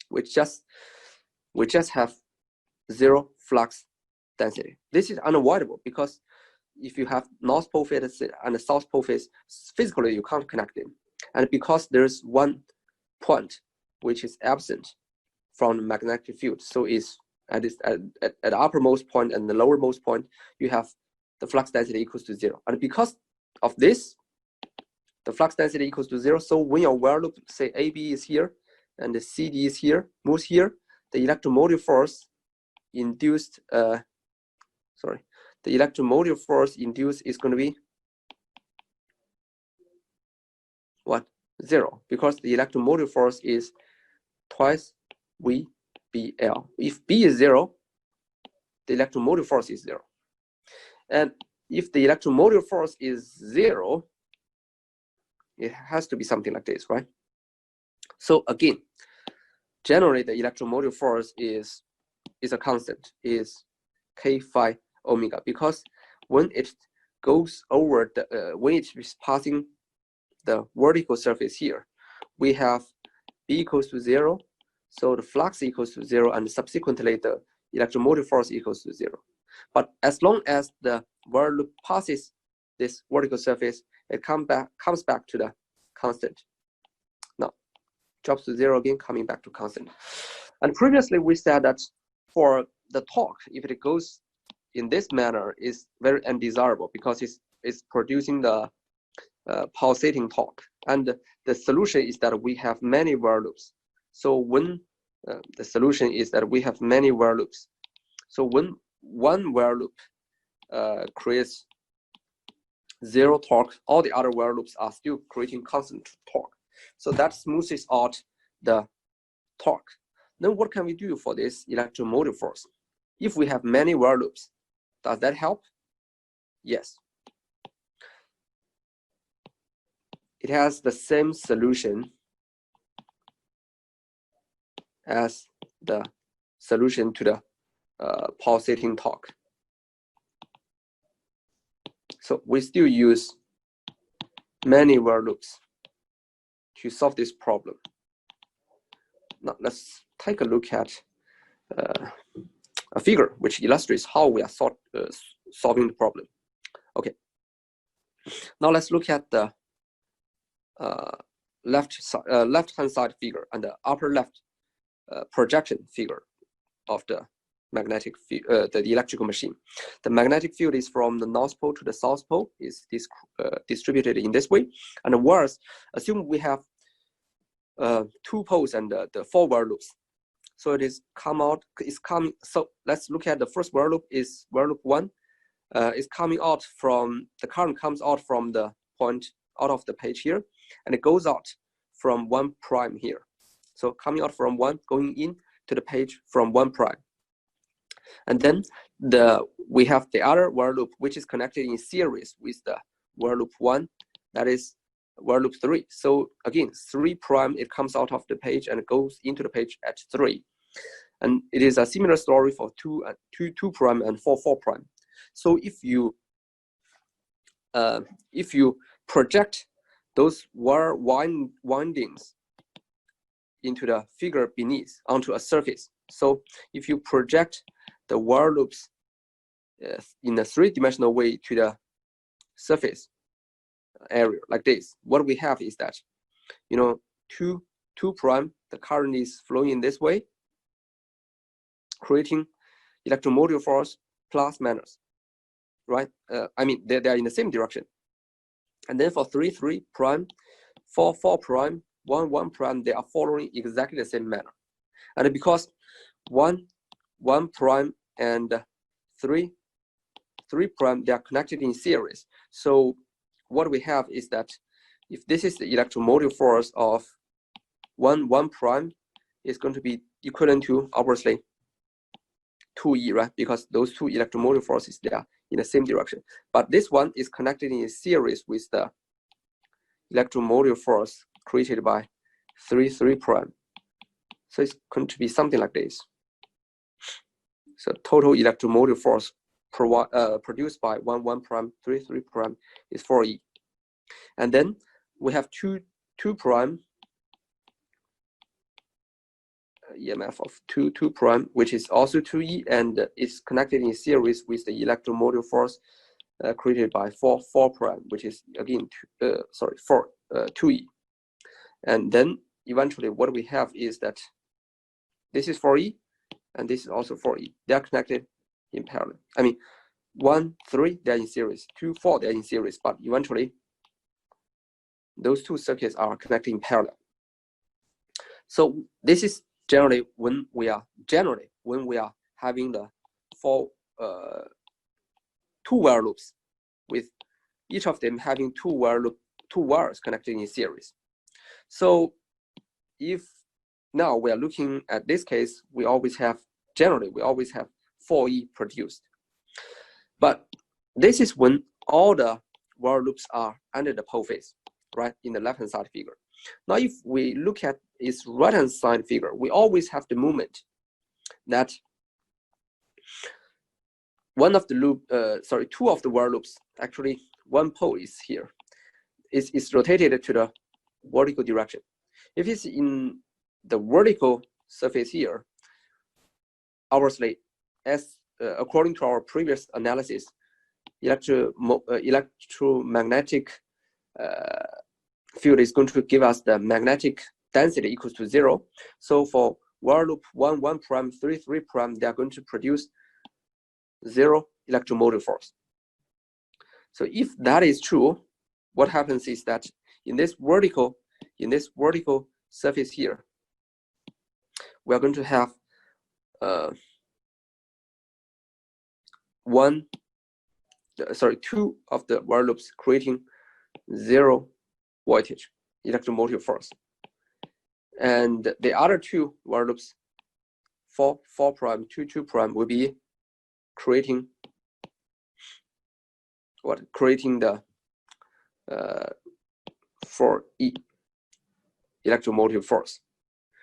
we just have 0 flux density. This is unavoidable because if you have north pole face and the south pole face, physically you can't connect them. And because there's one point which is absent from the magnetic field, so is at the uppermost point and the lowermost point, you have the flux density equals to 0. And because of this, the flux density equals to 0. So when your while loop, say AB is here and the CD is here, moves here, the electromotive force induced, the electromotive force induced is going to be what? 0, because the electromotive force is twice VBL. If B is 0, the electromotive force is 0. And if the electromotive force is 0, it has to be something like this, right? So again, generally the electromotive force is a constant, is K phi omega, because when it goes over the when it is passing the vertical surface here, we have B equals to 0, so the flux equals to 0, and subsequently the electromotive force equals to 0. But as long as the while loop passes this vertical surface, it comes back to the constant. Now, drops to 0 again, coming back to constant. And previously we said that for the torque, if it goes in this manner, is very undesirable because it's producing the pulsating torque. And the solution is that we have many while loops. So when the solution is that we have many while loops. So when one while loop creates 0 torque, all the other while loops are still creating constant torque. So that smoothes out the torque. Then what can we do for this electromotive force? If we have many while loops, does that help? Yes. It has the same solution as the solution to the pulsating torque. So we still use many while loops to solve this problem. Now let's take a look at a figure which illustrates how we are solving the problem. Okay. Now let's look at the left-hand side figure and the upper left projection figure of the magnetic the electrical machine. The magnetic field is from the north pole to the south pole, is distributed in this way. And the wires, assume we have 2 poles and the 4 while loops. So it is coming. So let's look at the first while loop. Is while loop 1 is coming out from, the current comes out from the point out of the page here, and it goes out from 1 prime here. So coming out from 1, going in to the page from 1 prime. And then we have the other while loop, which is connected in series with the while loop 1, that is while loop 3. So again, 3 prime, it comes out of the page and it goes into the page at 3. And it is a similar story for 2 prime and 4 prime. So if you project those wire windings into the figure beneath onto a surface, so if you project the while loops in a 3-dimensional way to the surface area like this, what we have is that, 2 prime, the current is flowing in this way, creating electromotive force plus minus, right? I mean, they are in the same direction. And then for 3 prime, 4 prime, 1 prime, they are following exactly the same manner. And because 1 prime and 3 prime, they are connected in series. So what we have is that if this is the electromotive force of 1 prime, is going to be equivalent to, obviously, 2E, right? Because those 2 electromotive forces, they are in the same direction. But this one is connected in a series with the electromotive force created by 3 prime. So it's going to be something like this. So total electromotive force produced by 1 prime, 3 prime is 4E. And then we have 2 prime, EMF of 2 prime, which is also 2E, and it's connected in series with the electromotive force created by 4 prime, which is again 2E. And then eventually what we have is that this is 4E and this is also 4E. They are connected in parallel. I mean, 1, 3, they're in series. 2, 4, they're in series. But eventually, those two circuits are connected in parallel. So this is generally when we are having the two while loops, with each of them having two wires connected in series. So if now we are looking at this case, generally we always have 4E produced. But this is when all the while loops are under the pole phase, right, in the left-hand side figure. Now, if we look at its right-hand side figure, we always have the moment that two of the while loops, actually one pole is here, is rotated to the vertical direction. If it's in the vertical surface here, obviously, as according to our previous analysis, electromagnetic field is going to give us the magnetic density equals to 0. So for while loop 1, 1 prime, 3, 3 prime, they are going to produce 0 electromotive force. So if that is true, what happens is that in this vertical surface here, we are going to have two of the while loops creating 0 voltage electromotive force, and the other two while loops, 4 prime, 2 prime, will be creating the 4E electromotive force.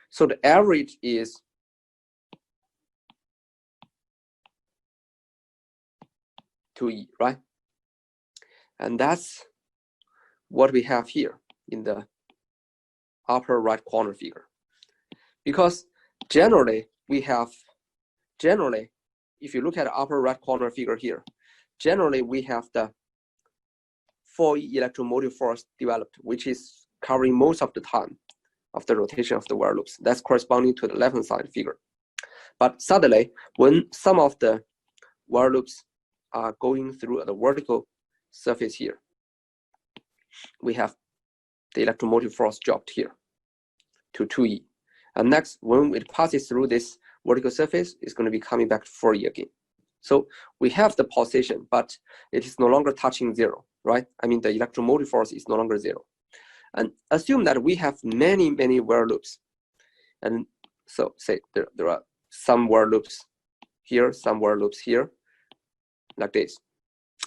So the average is E, right? And that's what we have here in the upper right corner figure. Because generally, if you look at the upper right corner figure here, generally we have the 4E electromotive force developed, which is covering most of the time of the rotation of the while loops. That's corresponding to the left-hand side figure. But suddenly, when some of the while loops are going through the vertical surface here, we have the electromotive force dropped here to 2E. And next, when it passes through this vertical surface, it's going to be coming back to 4E again. So we have the pulsation, but it is no longer touching 0, right? I mean, the electromotive force is no longer 0. And assume that we have many while loops. And so say there are some while loops here, some while loops here, like this.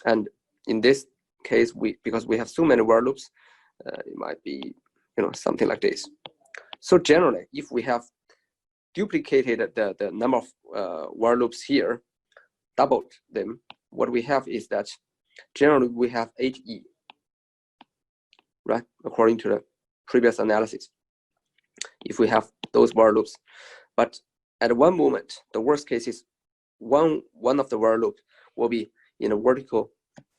And in this case, because we have so many while loops, it might be something like this. So generally, if we have duplicated the number of while loops here, doubled them, what we have is that generally we have 8E, right? According to the previous analysis, if we have those while loops. But at one moment, the worst case is one of the while loops will be in a vertical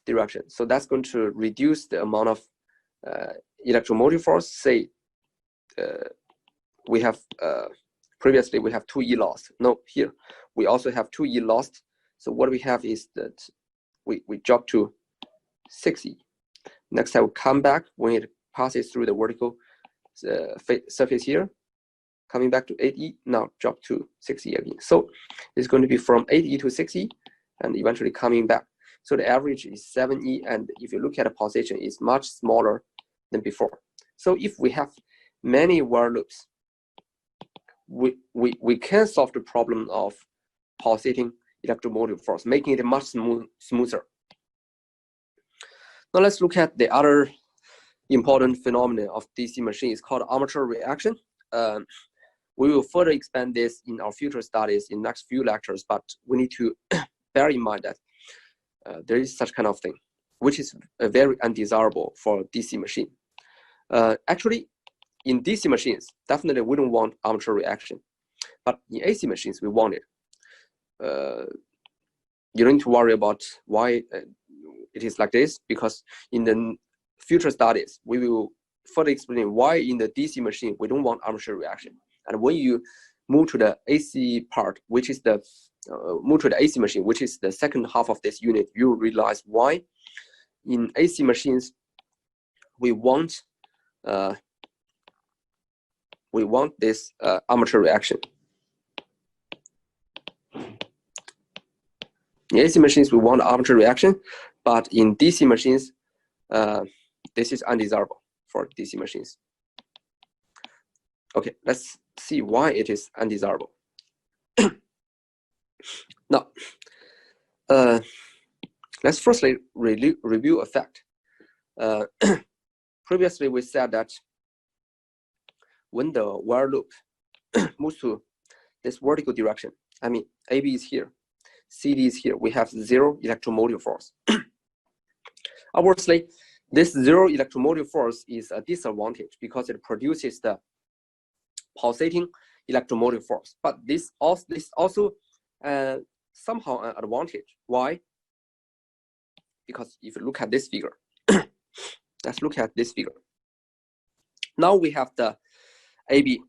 direction. So that's going to reduce the amount of electromotive force. Say we have previously we have 2E lost. No, here we also have 2E lost. So what we have is that we drop to 6E. Next time we come back when it passes through the vertical surface here, coming back to 8E, now drop to 6E again. So it's going to be from 8E to 6E and eventually coming back. So the average is 7E, and if you look at the pulsation, it's much smaller than before. So if we have many while loops, we can solve the problem of pulsating electromotive force, making it much smoother. Now let's look at the other important phenomenon of DC machines called armature reaction. We will further expand this in our future studies in next few lectures, but we need to bear in mind that there is such kind of thing, which is very undesirable for DC machine. Actually, in DC machines, definitely we don't want armature reaction, but in AC machines, we want it. You don't need to worry about why it is like this, because in the future studies, we will further explain why in the DC machine, we don't want armature reaction. And when you move to the AC part, which is the move to the AC machine, which is the second half of this unit, you realize why in AC machines we want this armature reaction. In AC machines, we want armature reaction, but in DC machines, this is undesirable for DC machines. Okay, let's see why it is undesirable. Now, let's firstly review a fact. Previously, we said that when the wire loop moves to this vertical direction, I mean, AB is here, CD is here, we have 0 electromotive force. Obviously, this 0 electromotive force is a disadvantage because it produces the pulsating electromotive force. But this also somehow an advantage. Why? Because if you look at this figure, let's look at this figure. Now we have the AB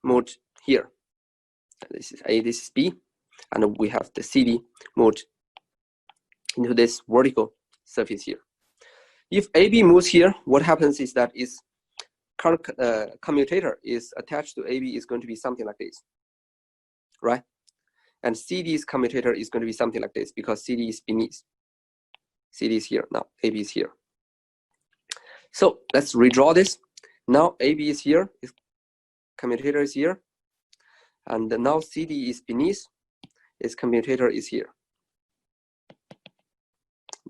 mode here. This is A, this is B, and we have the CD mode into this vertical surface here. If AB moves here, what happens is that its current commutator is attached to AB is going to be something like this, right? And CD's commutator is going to be something like this because CD is beneath. CD is here, now AB is here. So let's redraw this. Now AB is here, its commutator is here, and now CD is beneath, its commutator is here.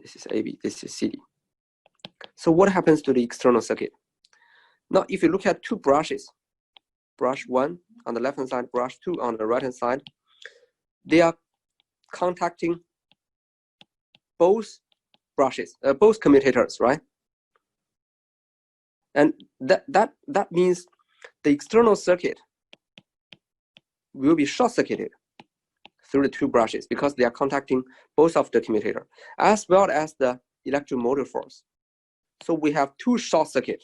This is AB, this is CD. So what happens to the external circuit? Now, if you look at two brushes, brush 1 on the left-hand side, brush 2 on the right-hand side, they are contacting both brushes, both commutators, right? And that means the external circuit will be short-circuited through the two brushes because they are contacting both of the commutator, as well as the electromotive force. So we have two short circuit.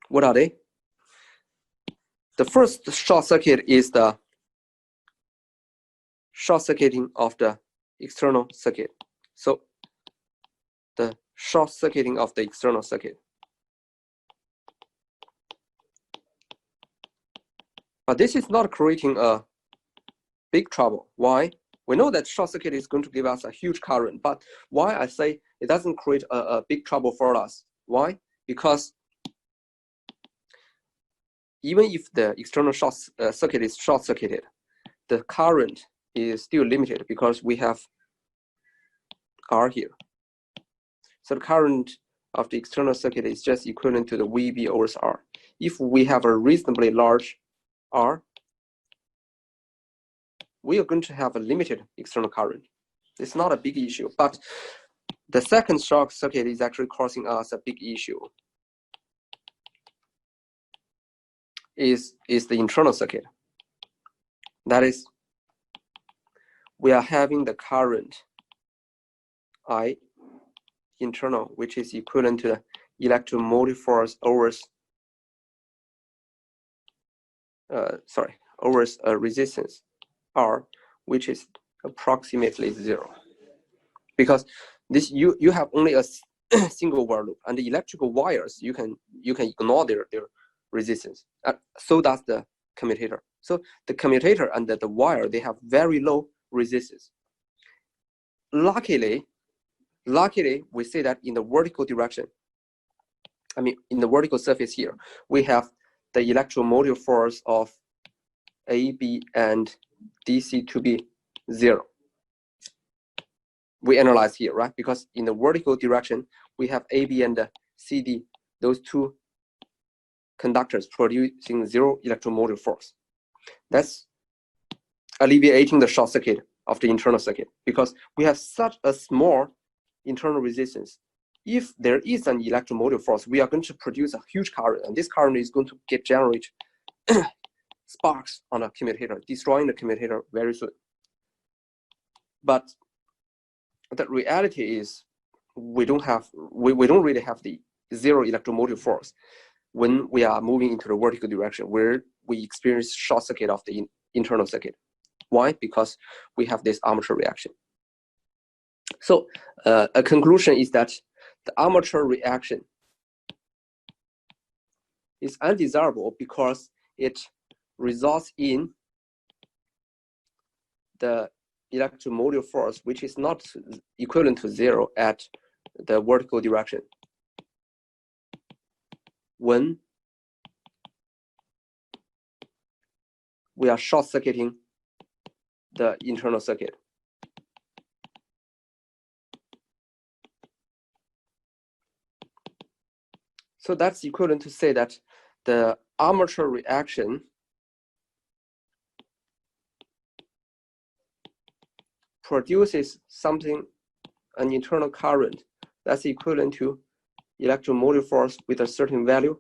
What are they? The first short circuit is the short circuiting of the external circuit. So the short circuiting of the external circuit. But this is not creating a big trouble. Why? We know that short circuit is going to give us a huge current, but why I say it doesn't create a big trouble for us? Why? Because even if the external circuit is short-circuited, the current is still limited because we have R here. So the current of the external circuit is just equivalent to the VB over R. If we have a reasonably large R, we are going to have a limited external current. It's not a big issue, but the second short circuit is actually causing us a big issue. Is the internal circuit. That is, we are having the current I internal, which is equivalent to the electromotive force over resistance R, which is approximately 0. Because this you have only a single wire loop, and the electrical wires you can ignore their resistance. So does the commutator. So the commutator and the wire, they have very low resistance. Luckily, we say that in the vertical direction, I mean, in the vertical surface here, we have the electromotive force of AB and DC to be 0. We analyze here, right? Because in the vertical direction, we have AB and CD, those two conductors producing 0 electromotive force. That's alleviating the short circuit of the internal circuit because we have such a small internal resistance. If there is an electromotive force, we are going to produce a huge current, and this current is going to generate sparks on a commutator, destroying the commutator very soon. But the reality is we don't really have the zero electromotive force when we are moving into the vertical direction, where we experience short circuit of the internal circuit. Why? Because we have this armature reaction. So a conclusion is that the armature reaction is undesirable because it results in the electromotive force which is not equivalent to zero at the vertical direction when we are short-circuiting the internal circuit. So that's equivalent to say that the armature reaction produces an internal current that's equivalent to electromotive force with a certain value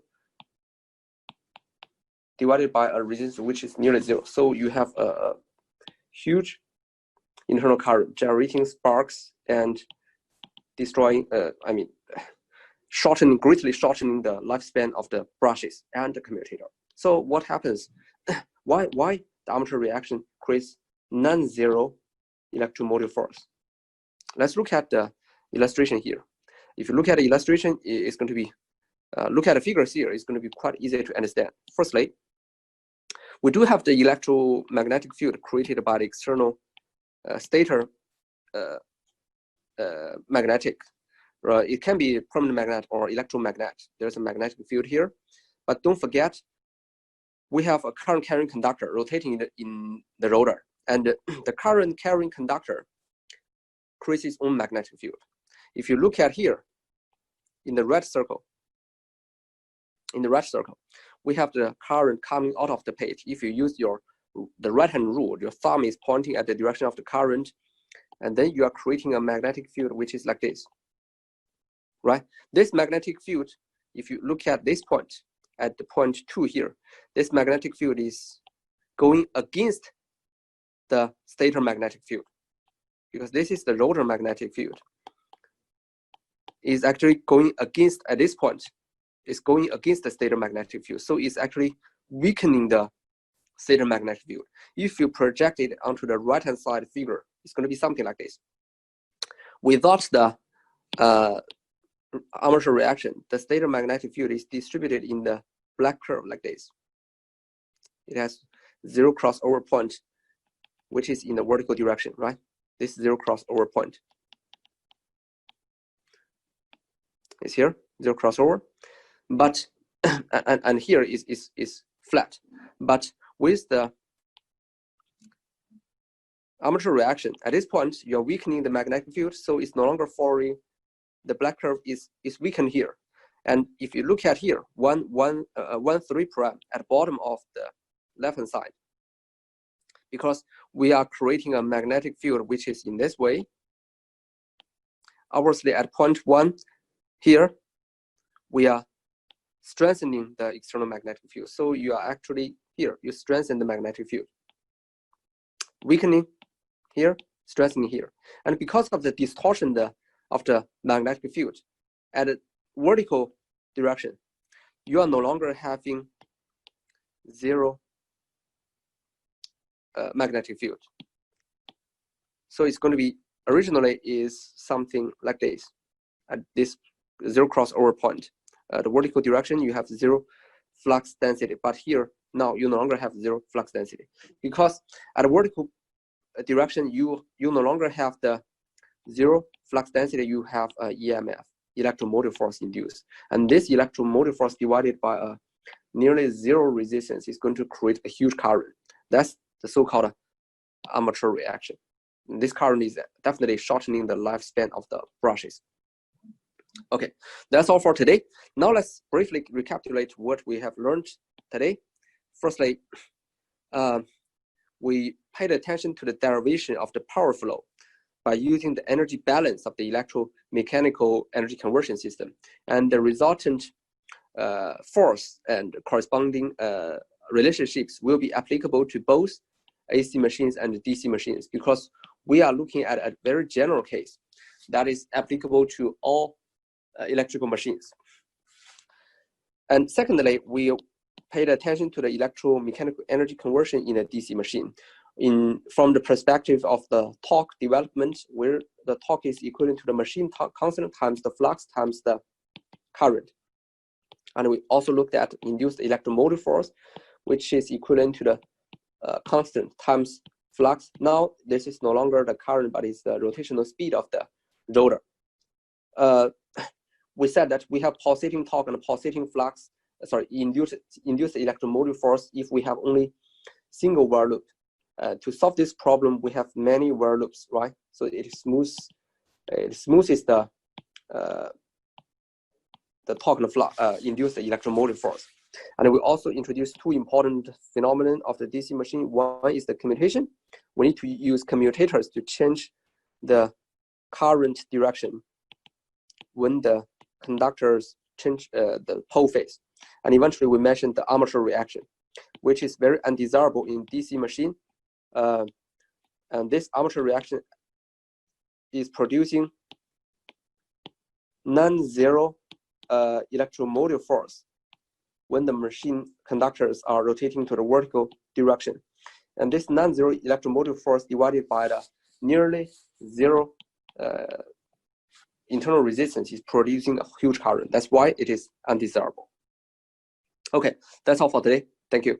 divided by a resistance which is nearly zero. So you have a huge internal current generating sparks and destroying, greatly shortening the lifespan of the brushes and the commutator. So what happens? Why the armature reaction creates non-zero electromotive force? Let's look at the illustration here. If you look at the illustration, it's going to be, look at the figures here, it's going to be quite easy to understand. Firstly, we do have the electromagnetic field created by the external stator magnetic. It can be permanent magnet or electromagnet. There's a magnetic field here, but don't forget, we have a current carrying conductor rotating in the rotor, and the current carrying conductor creates its own magnetic field. If you look at here, in the red circle, we have the current coming out of the page. If you use the right-hand rule, your thumb is pointing at the direction of the current, and then you are creating a magnetic field which is like this, right? This magnetic field, if you look at this point, at the point 2 here, this magnetic field is going against the stator magnetic field, because this is the rotor magnetic field. Is actually going against, at this point, is going against the stator magnetic field. So it's actually weakening the stator magnetic field. If you project it onto the right-hand side figure, it's going to be something like this. Without the armature reaction, the stator magnetic field is distributed in the black curve like this. It has zero crossover point, which is in the vertical direction, right? This zero crossover point is here, zero crossover, but and here is flat. But with the armature reaction, at this point you're weakening the magnetic field, so it's no longer following. The black curve is weakened here, and if you look at here, 1, 3 prime at the bottom of the left-hand side, because we are creating a magnetic field which is in this way. Obviously, at point 1 here, we are strengthening the external magnetic field. So you are actually here, you strengthen the magnetic field. Weakening here, strengthening here. And because of the distortion of the magnetic field at a vertical direction, you are no longer having zero magnetic field. So it's going to be, originally is something like this. At this zero crossover point, the vertical direction, you have zero flux density, but here now you no longer have zero flux density, because at the vertical direction you no longer have the zero flux density, you have a EMF, electromotive force induced, and this electromotive force divided by a nearly zero resistance is going to create a huge current. That's the so-called armature reaction. And this current is definitely shortening the lifespan of the brushes. Okay, that's all for today. Now let's briefly recapitulate what we have learned today. Firstly, we paid attention to the derivation of the power flow by using the energy balance of the electromechanical energy conversion system, and the resultant force and corresponding relationships will be applicable to both AC machines and DC machines, because we are looking at a very general case that is applicable to all electrical machines. And secondly, we paid attention to the electromechanical energy conversion in a DC machine. From the perspective of the torque development, where the torque is equivalent to the machine torque constant times the flux times the current. And we also looked at induced electromotive force, which is equivalent to the constant times flux. Now, this is no longer the current, but it's the rotational speed of the rotor. We said that we have pulsating torque and pulsating flux, induced electromotive force if we have only single whirl loop. To solve this problem, we have many whirl loops, right? So it smoothes the torque and induced electromotive force. And we also introduced two important phenomena of the DC machine. One is the commutation. We need to use commutators to change the current direction when the conductors change the pole phase. And eventually we mentioned the armature reaction, which is very undesirable in DC machine. And this armature reaction is producing non-zero electromotive force when the machine conductors are rotating to the vertical direction. And this non-zero electromotive force divided by the nearly zero internal resistance is producing a huge current. That's why it is undesirable. Okay, that's all for today. Thank you.